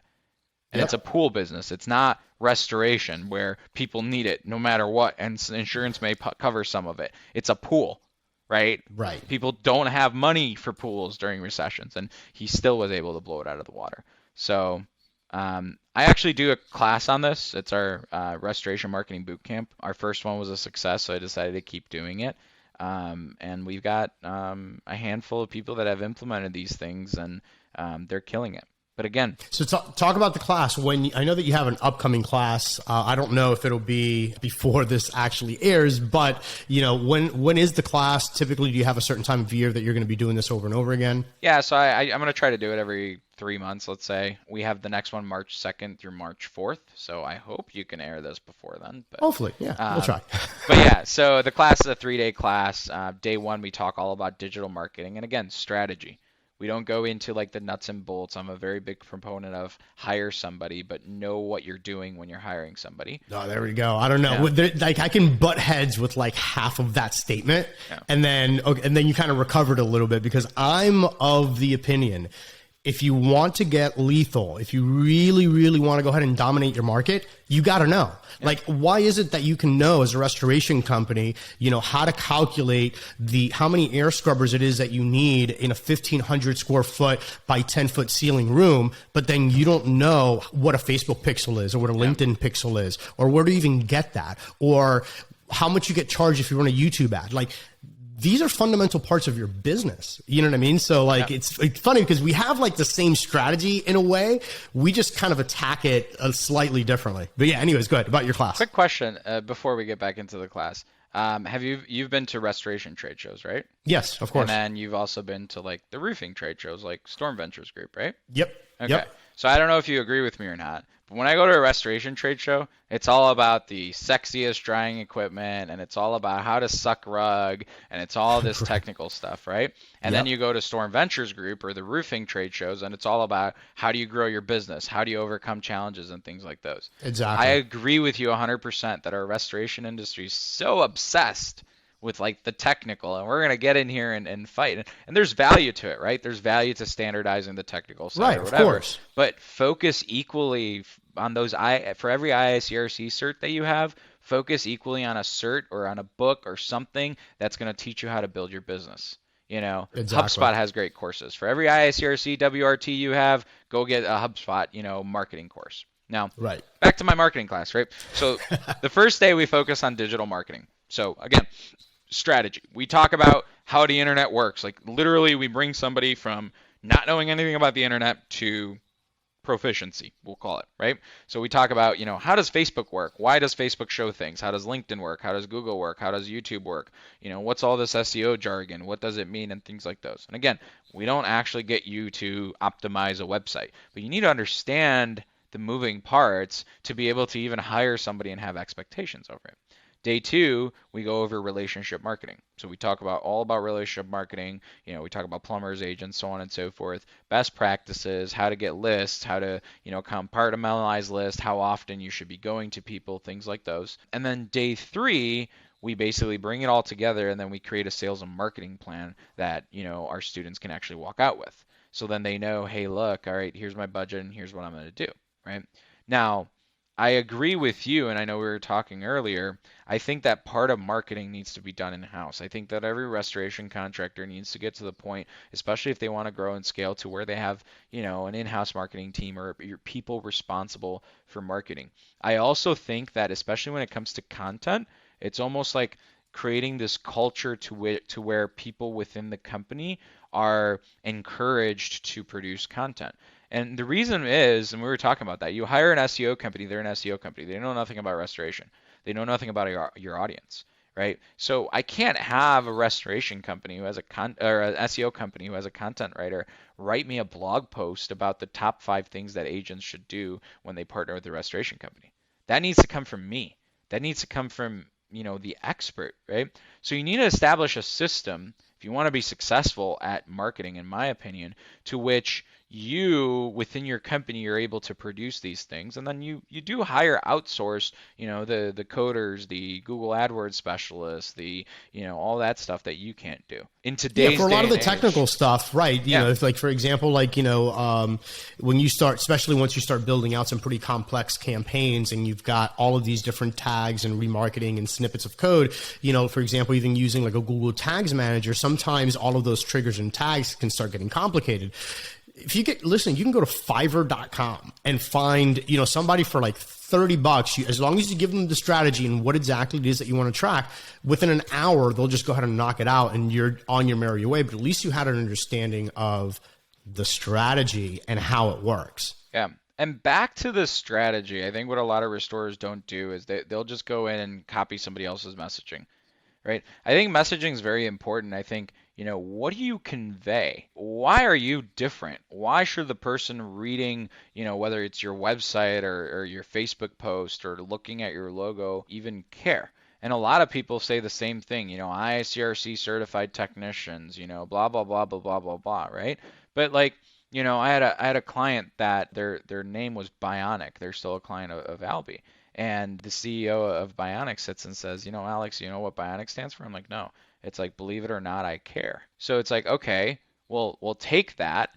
And It's a pool business. It's not restoration where people need it no matter what, and insurance may cover some of it. It's a pool. Right? People don't have money for pools during recessions, and he still was able to blow it out of the water. So I actually do a class on this. It's our Restoration Marketing Bootcamp. Our first one was a success, so I decided to keep doing it. And we've got a handful of people that have implemented these things, and they're killing it. But again, so talk about the class. I know that you have an upcoming class. I don't know if it'll be before this actually airs, but when is the class? Typically, do you have a certain time of year that you're going to be doing this over and over again? Yeah, so I'm going to try to do it every 3 months, let's say. We have the next one March 2nd through March 4th, so I hope you can air this before then. But, hopefully, yeah, we'll try. But yeah, so the class is a 3-day class. Day 1, we talk all about digital marketing and, again, strategy. We don't go into like the nuts and bolts. I'm a very big proponent of hire somebody, but know what you're doing when you're hiring somebody. Oh, there we go. I don't know. Yeah. Like I can butt heads with like half of that statement, Yeah. and then you kind of recovered a little bit, because I'm of the opinion, if you want to get lethal, if you really, really want to go ahead and dominate your market, you got to know. Yeah. Like, why is it that you can know as a restoration company, how to calculate how many air scrubbers it is that you need in a 1,500 square foot by 10-foot ceiling room, but then you don't know what a Facebook pixel is, or what a LinkedIn pixel is, or where to even get that, or how much you get charged if you run a YouTube ad. Like, these are fundamental parts of your business. You know what I mean? So like, it's funny because we have like the same strategy in a way. We just kind of attack it slightly differently. But yeah, anyways, go ahead about your class. Quick question before we get back into the class. You've been to restoration trade shows, right? Yes, of course. And then you've also been to like the roofing trade shows, like Storm Ventures Group, right? Yep. Okay. Yep. So I don't know if you agree with me or not, but when I go to a restoration trade show, it's all about the sexiest drying equipment, and it's all about how to suck rug, and it's all this technical stuff, right? And then you go to Storm Ventures Group or the roofing trade shows, and it's all about how do you grow your business, how do you overcome challenges and things like those. Exactly. I agree with you 100% that our restoration industry is so obsessed with like the technical, and we're going to get in here and fight. And there's value to it, right? There's value to standardizing the technical side or whatever. Of course. But focus equally on those, for every IICRC cert that you have, focus equally on a cert or on a book or something that's going to teach you how to build your business. Exactly. HubSpot has great courses. For every IICRC WRT you have, go get a HubSpot, marketing course. Now, back to my marketing class, right? So the first day we focus on digital marketing. So again, strategy. We talk about how the internet works. Like literally we bring somebody from not knowing anything about the internet to proficiency, we'll call it, right? So we talk about, how does Facebook work? Why does Facebook show things? How does LinkedIn work? How does Google work? How does YouTube work? What's all this SEO jargon? What does it mean? And things like those. And again, we don't actually get you to optimize a website, but you need to understand the moving parts to be able to even hire somebody and have expectations over it. Day 2, we go over relationship marketing. So we talk all about relationship marketing. We talk about plumbers, agents, so on and so forth, best practices, how to get lists, how to, compartmentalize lists, how often you should be going to people, things like those. And then day 3, we basically bring it all together, and then we create a sales and marketing plan that, our students can actually walk out with. So then they know, hey, look, all right, here's my budget and here's what I'm going to do, right? Now, I agree with you, and I know we were talking earlier, I think that part of marketing needs to be done in-house. I think that every restoration contractor needs to get to the point, especially if they want to grow and scale, to where they have, an in-house marketing team or your people responsible for marketing. I also think that especially when it comes to content, it's almost like creating this culture to where people within the company are encouraged to produce content. And the reason is, and we were talking about that, you hire an SEO company, they're an SEO company. They know nothing about restoration. They know nothing about your audience, right? So I can't have a restoration company who has or an SEO company who has a content writer write me a blog post about the top 5 things that agents should do when they partner with a restoration company. That needs to come from me. That needs to come from, the expert, right? So you need to establish a system if you want to be successful at marketing, in my opinion, to which you within your company are able to produce these things, and then you do hire outsourced, the coders, the Google AdWords specialists, the all that stuff that you can't do in today's for a lot of the age. technical stuff, right? It's like, for example, like when you start, especially once you start building out some pretty complex campaigns, and you've got all of these different tags and remarketing and snippets of code, for example, even using like a Google Tags Manager, sometimes all of those triggers and tags can start getting complicated. If you you can go to Fiverr.com and find, somebody for like $30. As long as you give them the strategy and what exactly it is that you want to track, within an hour, they'll just go ahead and knock it out, and you're on your merry way. But at least you had an understanding of the strategy and how it works. Yeah. And back to the strategy, I think what a lot of restorers don't do is they'll just go in and copy somebody else's messaging, right? I think messaging is very important. I think, what do you convey? Why are you different? Why should the person reading, whether it's your website or your Facebook post or looking at your logo even care? And a lot of people say the same thing, IICRC certified technicians, blah, blah, blah, blah, blah, blah, blah, right? But like, I had a client that their name was Bionic. They're still a client of Albi. And the CEO of Bionic sits and says, Alex, you know what Bionic stands for? I'm like, no. It's like, believe it or not, I care. So it's like, okay, well, we'll take that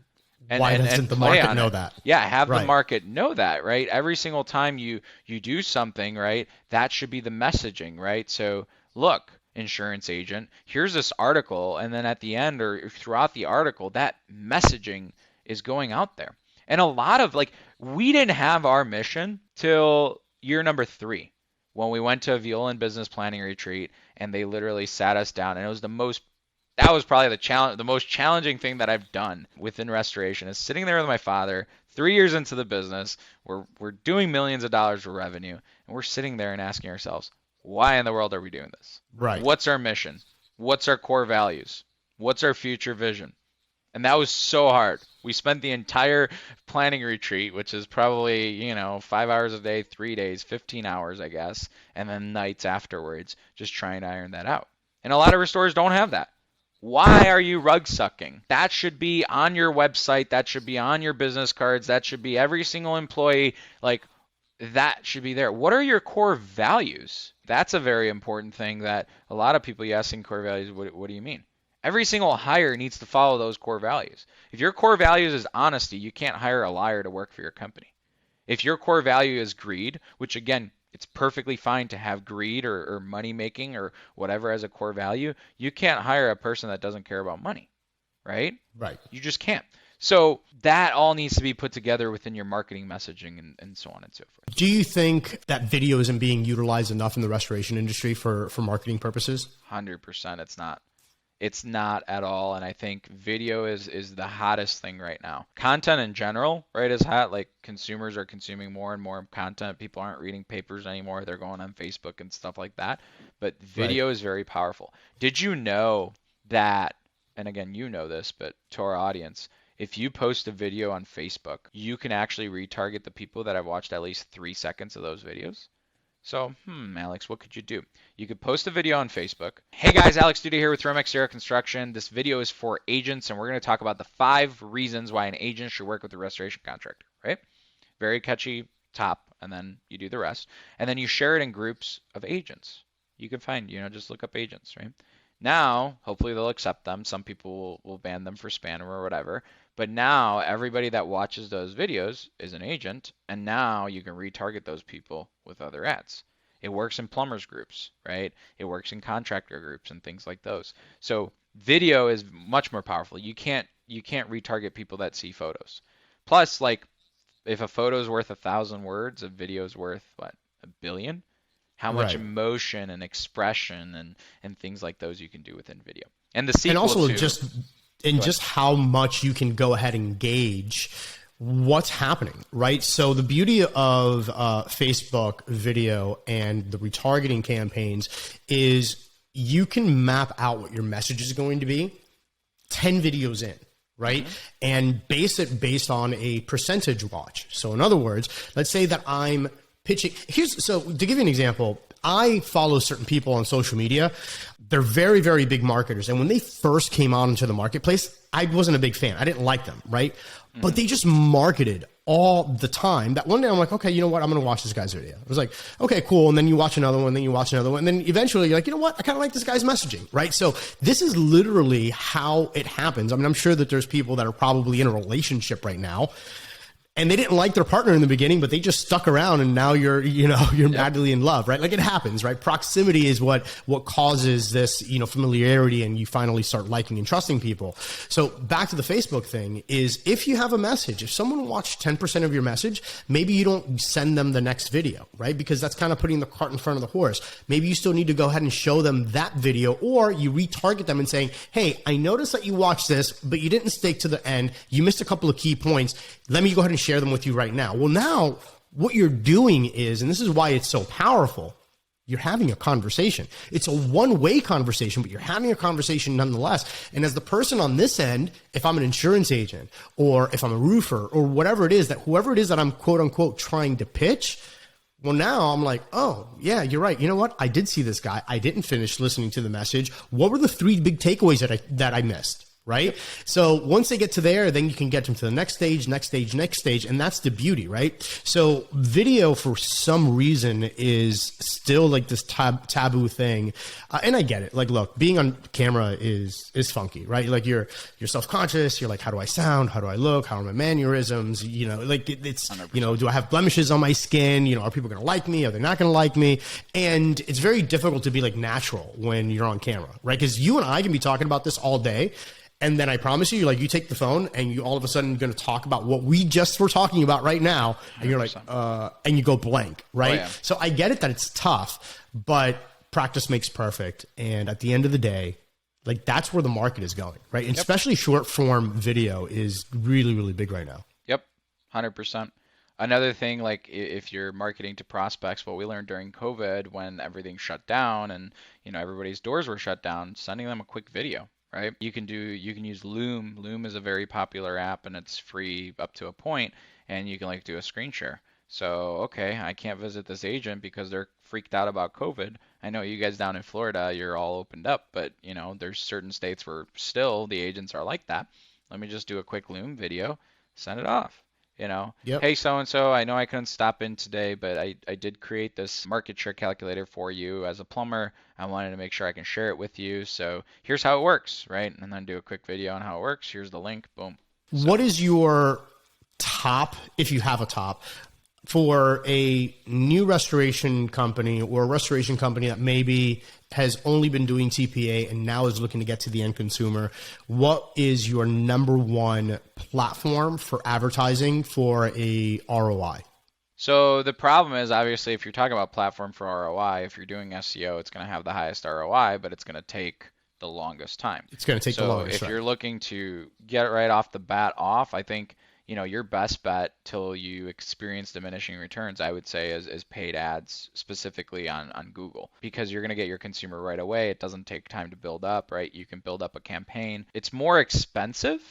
Why doesn't the market know that? Yeah, have the Right. market know that, right? Every single time you do something, right, that should be the messaging, right? So look, insurance agent, here's this article, and then at the end or throughout the article, that messaging is going out there. And a lot of like, we didn't have our mission till year number 3 when we went to a Violan business planning retreat, and they literally sat us down, and it was that was probably the most challenging thing that I've done within restoration, is sitting there with my father 3 years into the business. We're doing millions of dollars of revenue, and we're sitting there and asking ourselves, why in the world are we doing this? Right. What's our mission? What's our core values? What's our future vision? And that was so hard. We spent the entire planning retreat, which is probably, 5 hours a day, 3 days, 15 hours, I guess, and then nights afterwards, just trying to iron that out. And a lot of restorers don't have that. Why are you rug sucking? That should be on your website. That should be on your business cards. That should be every single employee. Like, that should be there. What are your core values? That's a very important thing that a lot of people, you ask in core values, what do you mean? Every single hire needs to follow those core values. If your core values is honesty, you can't hire a liar to work for your company. If your core value is greed, which again, it's perfectly fine to have greed or money making or whatever as a core value, you can't hire a person that doesn't care about money, right? Right. You just can't. So that all needs to be put together within your marketing messaging and so on and so forth. Do you think that video isn't being utilized enough in the restoration industry for marketing purposes? 100% it's not. It's not at all, and I think video is the hottest thing right now. Content in general, right, is hot. Like, consumers are consuming more and more content. People aren't reading papers anymore. They're going on Facebook and stuff like that. But video is very powerful. Did you know that, and again, you know this, but to our audience, if you post a video on Facebook, you can actually retarget the people that have watched at least 3 seconds of those videos? So, Alex, what could you do? You could post a video on Facebook. Hey guys, Alex Duta here with Romex Zero Construction. This video is for agents, and we're going to talk about the 5 reasons why an agent should work with a restoration contractor, right? Very catchy top, and then you do the rest. And then you share it in groups of agents. You can find, just look up agents, right? Now, hopefully they'll accept them. Some people will ban them for spam or whatever. But now everybody that watches those videos is an agent, and now you can retarget those people with other ads. It works in plumbers groups, right? It works in contractor groups and things like those. So video is much more powerful. You can't retarget people that see photos. Plus, like, if a photo is worth 1,000 words, a video is worth what, 1 billion? How much emotion and expression and things like those you can do within video. And the sequel and also to, just how much you can go ahead and gauge what's happening, right? So the beauty of Facebook video and the retargeting campaigns is you can map out what your message is going to be 10 videos in, right? Mm-hmm. And base it based on a percentage watch. So in other words, let's say that I'm pitching. So to give you an example, I follow certain people on social media. They're very, very big marketers. And when they first came out into the marketplace, I wasn't a big fan. I didn't like them, right? Mm-hmm. But they just marketed all the time that one day I'm like, okay, you know what? I'm going to watch this guy's video. I was like, okay, cool. And then you watch another one, then you watch another one. And then eventually you're like, you know what? I kind of like this guy's messaging, right? So this is literally how it happens. I mean, I'm sure that there's people that are probably in a relationship right now, and they didn't like their partner in the beginning, but they just stuck around, and now you're madly in love, right? Like, it happens, right? Proximity is what causes this, familiarity, and you finally start liking and trusting people. So back to the Facebook thing is, if you have a message, if someone watched 10% of your message, maybe you don't send them the next video, right? Because that's kind of putting the cart in front of the horse. Maybe you still need to go ahead and show them that video, or you retarget them and saying, hey, I noticed that you watched this, but you didn't stick to the end. You missed a couple of key points. Let me go ahead and share them with you right now. Well, now what you're doing is, and this is why it's so powerful, you're having a conversation. It's a one-way conversation, but you're having a conversation nonetheless. And as the person on this end, if I'm an insurance agent or if I'm a roofer or whatever it is, that whoever it is that I'm quote unquote trying to pitch, well, now I'm like, oh, yeah, you're right. You know what? I did see this guy. I didn't finish listening to the message. What were the 3 big takeaways that I missed? right? So once they get to there, then you can get them to the next stage, next stage, next stage. And that's the beauty, right? So video for some reason is still like this taboo thing. And I get it. Like, look, being on camera is funky, right? Like you're self-conscious. You're like, how do I sound? How do I look? How are my mannerisms? You know, like it's, 100%. You know, do I have blemishes on my skin? You know, are people going to like me? Are they not going to like me? And it's very difficult to be like natural when you're on camera, right? Because you and I can be talking about this all day. And then I promise you, like, you take the phone and you all of a sudden going to talk about what we just were talking about right now. And you're like, and you go blank, right? Oh, yeah. So I get it that it's tough, but practice makes perfect. And at the end of the day, like, that's where the market is going, right? And especially short form video is really, really big right now. Yep. 100%. Another thing, like if you're marketing to prospects, what we learned during COVID when everything shut down and, you know, everybody's doors were shut down, sending them a quick video. Right? You can use Loom. Loom is a very popular app and it's free up to a point, and you can like do a screen share. So, okay, I can't visit this agent because they're freaked out about COVID. I know you guys down in Florida, you're all opened up, but you know, there's certain states where still the agents are like that. Let me just do a quick Loom video, send it off. You know, Hey, so-and-so, I know I couldn't stop in today, but I did create this market share calculator for you as a plumber. I wanted to make sure I can share it with you. So here's how it works, right? And then do a quick video on how it works. Here's the link. Boom. So, what is your top, if you have a top, for a new restoration company or a restoration company that maybe has only been doing TPA and now is looking to get to the end consumer? What is your number one platform for advertising for a ROI? So the problem is, obviously, if you're talking about platform for ROI, if you're doing SEO, it's going to have the highest ROI, but it's going to take the longest time. It's going to take the longest time. So if you're looking to get right off the bat off, I think, you know, your best bet till you experience diminishing returns, I would say, is paid ads, specifically on Google, because you're going to get your consumer right away. It doesn't take time to build up, right? You can build up a campaign. It's more expensive,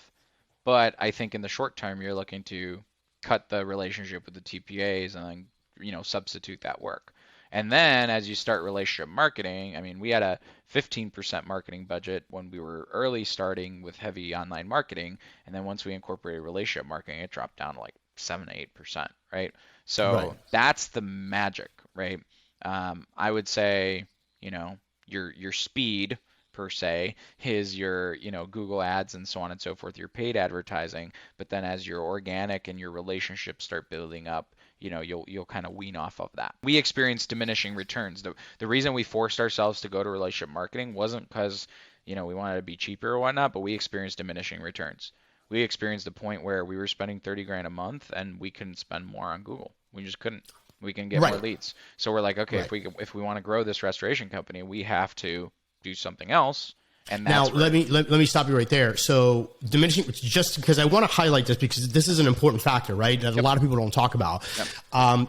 but I think in the short term, you're looking to cut the relationship with the TPAs and then, you know, substitute that work. And then as you start relationship marketing, I mean, we had a 15% marketing budget when we were early starting with heavy online marketing. And then once we incorporated relationship marketing, it dropped down to like 7 to 8%, right? So that's the magic, right? I would say, you know, your speed per se is your, you know, Google ads and so on and so forth, your paid advertising. But then as your organic and your relationships start building up, you know, you'll kind of wean off of that. We experienced diminishing returns. The reason we forced ourselves to go to relationship marketing wasn't because, you know, we wanted to be cheaper or whatnot, but we experienced diminishing returns. We experienced the point where we were spending 30 grand a month and we couldn't spend more on Google. We just couldn't. We can get more leads. So we're like, okay, if we want to grow this restoration company, we have to do something else. And that's now let me stop you right there. So diminishing, just because I want to highlight this because this is an important factor, right? That a lot of people don't talk about.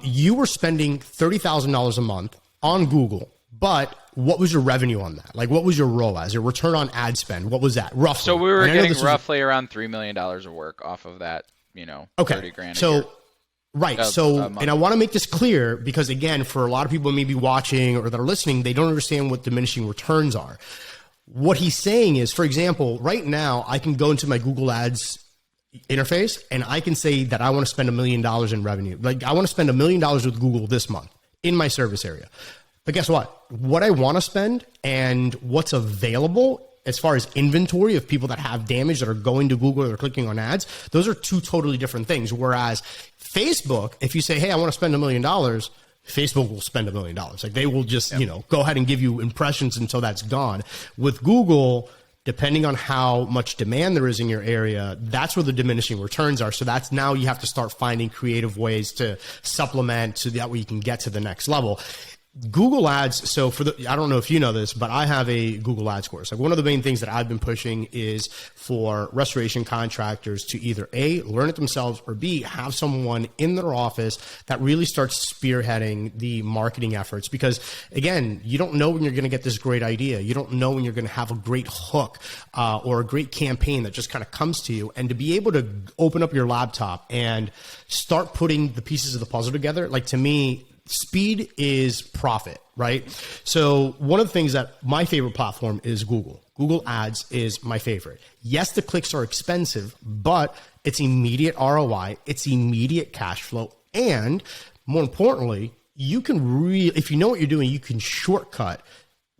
You were spending $30,000 a month on Google, but what was your revenue on that? Like, what was your ROAS, your return on ad spend? What was that roughly? So we were getting roughly around $3 million of work off of that, you know, 30 grand a year. Right. So, and I want to make this clear because, again, for a lot of people maybe watching or that are listening, they don't understand what diminishing returns are. What he's saying is, for example, right now, I can go into my Google Ads interface and I can say that I want to spend $1 million in revenue. Like, I want to spend $1 million with Google this month in my service area. But guess what? What I want to spend and what's available as far as inventory of people that have damage that are going to Google or clicking on ads, those are two totally different things. Whereas Facebook, if you say, hey, I want to spend $1 million, Facebook will spend $1 million. Like, they will just, you know, go ahead and give you impressions until that's gone. With Google, depending on how much demand there is in your area, that's where the diminishing returns are. So that's now you have to start finding creative ways to supplement so that way you can get to the next level. Google Ads, so I don't know if you know this, but I have a Google Ads course. Like, one of the main things that I've been pushing is for restoration contractors to either A, learn it themselves, or B, have someone in their office that really starts spearheading the marketing efforts. Because again, you don't know when you're going to get this great idea. You don't know when you're going to have a great hook or a great campaign that just kind of comes to you. And to be able to open up your laptop and start putting the pieces of the puzzle together, like, to me, speed is profit, right? So one of the things that my favorite platform is Google. Google Ads is my favorite. Yes, the clicks are expensive, but it's immediate ROI, it's immediate cash flow, and more importantly, you can if you know what you're doing, you can shortcut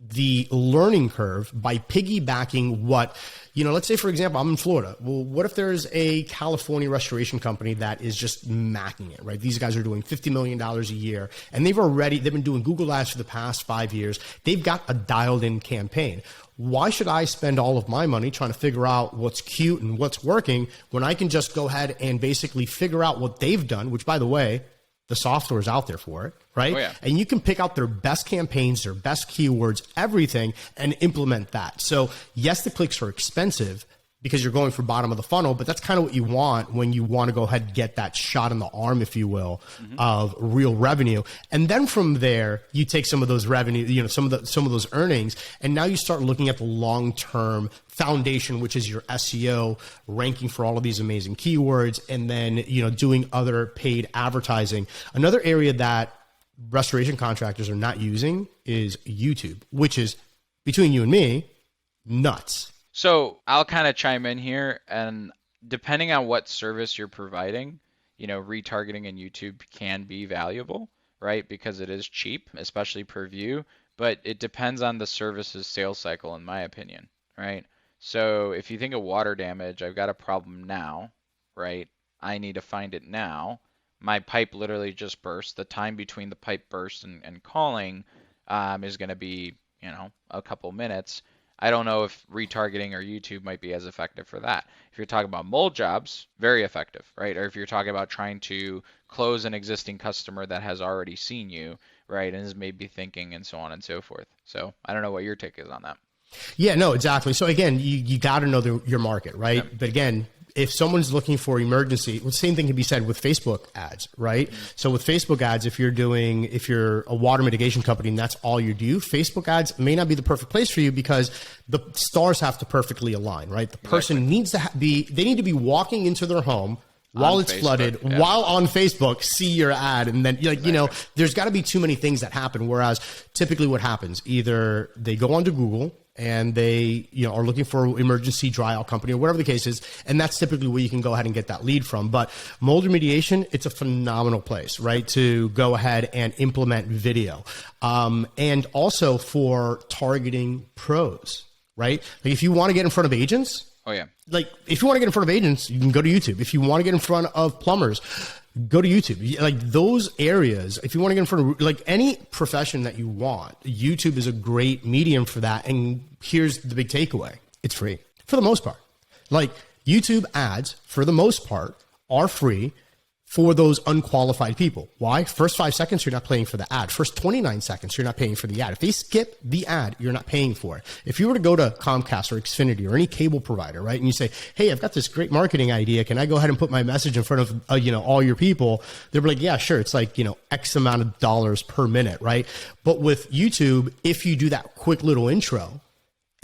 the learning curve by piggybacking what, let's say, for example, I'm in Florida. Well, what if there's a California restoration company that is just macking it, right? These guys are doing $50 million a year, and they've been doing Google Ads for the past 5 years. They've got a dialed in campaign. Why should I spend all of my money trying to figure out what's cute and what's working when I can just go ahead and basically figure out what they've done, which, by the way, the software is out there for it, right? Oh, yeah. And you can pick out their best campaigns, their best keywords, everything, and implement that. So yes, the clicks are expensive because you're going for bottom of the funnel, but that's kind of what you want when you want to go ahead and get that shot in the arm, if you will, of real revenue. And then from there, you take some of those revenue, some of those earnings, and now you start looking at the long-term foundation, which is your SEO, ranking for all of these amazing keywords, and then, doing other paid advertising. Another area that restoration contractors are not using is YouTube, which is, between you and me, nuts. So I'll kind of chime in here, and depending on what service you're providing, retargeting in YouTube can be valuable, right? Because it is cheap, especially per view, but it depends on the service's sales cycle, in my opinion, right? So if you think of water damage, I've got a problem now, right? I need to find it now. My pipe literally just burst. The time between the pipe burst and calling is going to be, a couple minutes. I don't know if retargeting or YouTube might be as effective for that. If you're talking about mold jobs, very effective, right? Or if you're talking about trying to close an existing customer that has already seen you, right, and is maybe thinking and so on and so forth. So I don't know what your take is on that. Yeah, no, exactly. So again, you got to know your market, right? Yep. But again, if someone's looking for emergency, well, the same thing can be said with Facebook ads, right? So with Facebook ads, if you're a water mitigation company and that's all you do, Facebook ads may not be the perfect place for you because the stars have to perfectly align, right? The person needs to they need to be walking into their home while it's Facebook, flooded, while on Facebook, see your ad. And then, there's got to be too many things that happen. Whereas typically what happens, either they go onto Google and they, are looking for emergency dry out company or whatever the case is. And that's typically where you can go ahead and get that lead from. But mold remediation, it's a phenomenal place, right? To go ahead and implement video. And also for targeting pros, right? Like if you want to get in front of agents, oh yeah. Like if you want to get in front of agents, you can go to YouTube. If you want to get in front of plumbers, go to YouTube. Like those areas, if you want to get in front of like any profession that you want, YouTube is a great medium for that. And here's the big takeaway. It's free for the most part. Like YouTube ads for the most part are free for those unqualified people. Why? First 5 seconds, you're not paying for the ad. First 29 seconds, you're not paying for the ad. If they skip the ad, you're not paying for it. If you were to go to Comcast or Xfinity or any cable provider, right, and you say, hey, I've got this great marketing idea. Can I go ahead and put my message in front of, all your people? They'll be like, yeah, sure. It's like, X amount of dollars per minute, right? But with YouTube, if you do that quick little intro,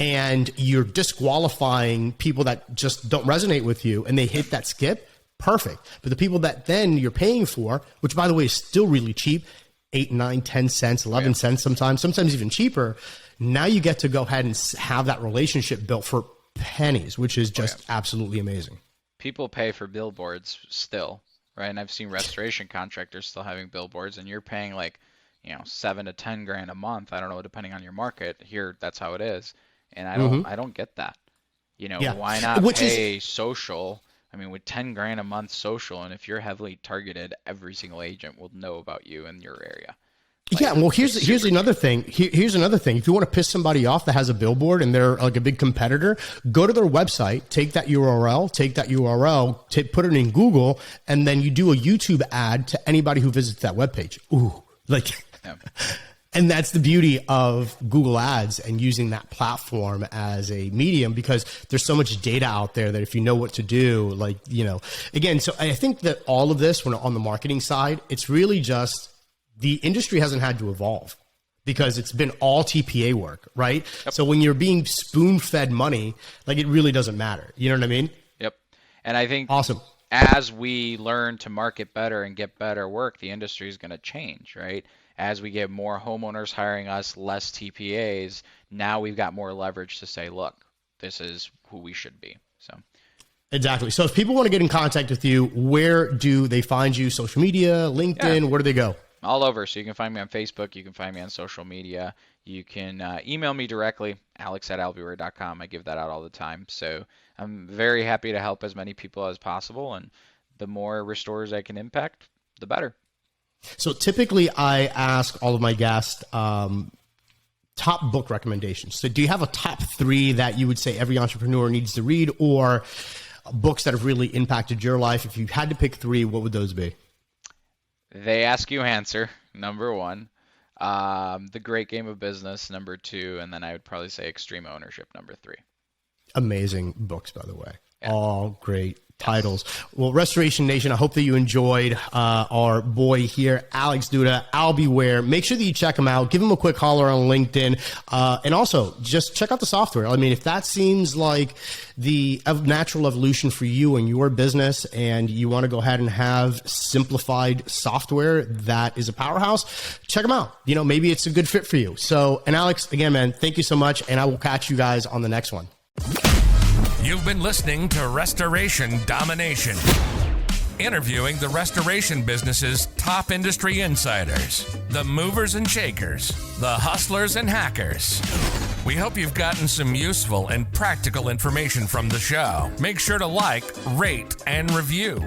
and you're disqualifying people that just don't resonate with you and they hit that skip, perfect. But the people that then you're paying for, which by the way is still really cheap, 8, 9, 10 cents, 11 cents sometimes even cheaper. Now you get to go ahead and have that relationship built for pennies, which is just absolutely amazing. People pay for billboards still, right? And I've seen restoration contractors still having billboards, and you're paying like, $7 to $10 grand a month. I don't know, depending on your market. Here, that's how it is. And I don't get that. Why not pay social? I mean, with 10 grand a month social, and if you're heavily targeted, every single agent will know about you in your area. Yeah, well, here's another thing. Here's another thing. If you want to piss somebody off that has a billboard and they're like a big competitor, go to their website, take that URL, put it in Google, and then you do a YouTube ad to anybody who visits that webpage. Ooh, like... Yeah. And that's the beauty of Google Ads and using that platform as a medium, because there's so much data out there that if you know what to do, again, so I think that all of this, when on the marketing side, it's really just the industry hasn't had to evolve because it's been all TPA work, right? Yep. So when you're being spoon-fed money, like it really doesn't matter. You know what I mean? Yep. And I think awesome. as we learn to market better and get better work, the industry is going to change, right? As we get more homeowners hiring us, less TPAs, now we've got more leverage to say, look, this is who we should be. So. Exactly. So if people want to get in contact with you, where do they find you? Social media, LinkedIn, where do they go? All over. So you can find me on Facebook. You can find me on social media. You can email me directly, alex@albiware.com. I give that out all the time. So I'm very happy to help as many people as possible. And the more restorers I can impact, the better. So typically I ask all of my guests top book recommendations. So do you have a top 3 that you would say every entrepreneur needs to read, or books that have really impacted your life? If you had to pick 3, what would those be? They Ask You Answer, number 1. The Great Game of Business, number 2. And then I would probably say Extreme Ownership, number 3. Amazing books, by the way. Yeah. All great titles. Well, Restoration Nation, I hope that you enjoyed our boy here, Alex Duta, Albiware. Make sure that you check him out. Give him a quick holler on LinkedIn. And also, just check out the software. I mean, if that seems like the natural evolution for you and your business, and you want to go ahead and have simplified software that is a powerhouse, check him out. You know, maybe it's a good fit for you. So, and Alex, again, man, thank you so much. And I will catch you guys on the next one. You've been listening to Restoration Domination, interviewing the restoration business's top industry insiders, the movers and shakers, the hustlers and hackers. We hope you've gotten some useful and practical information from the show. Make sure to like, rate, and review.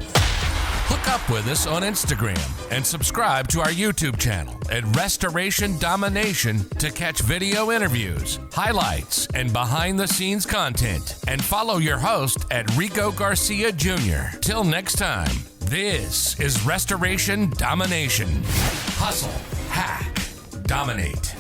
Hook up with us on Instagram and subscribe to our YouTube channel at Restoration Domination to catch video interviews, highlights, and behind-the-scenes content. And follow your host at Rico Garcia Jr. Till next time, this is Restoration Domination. Hustle, hack, dominate.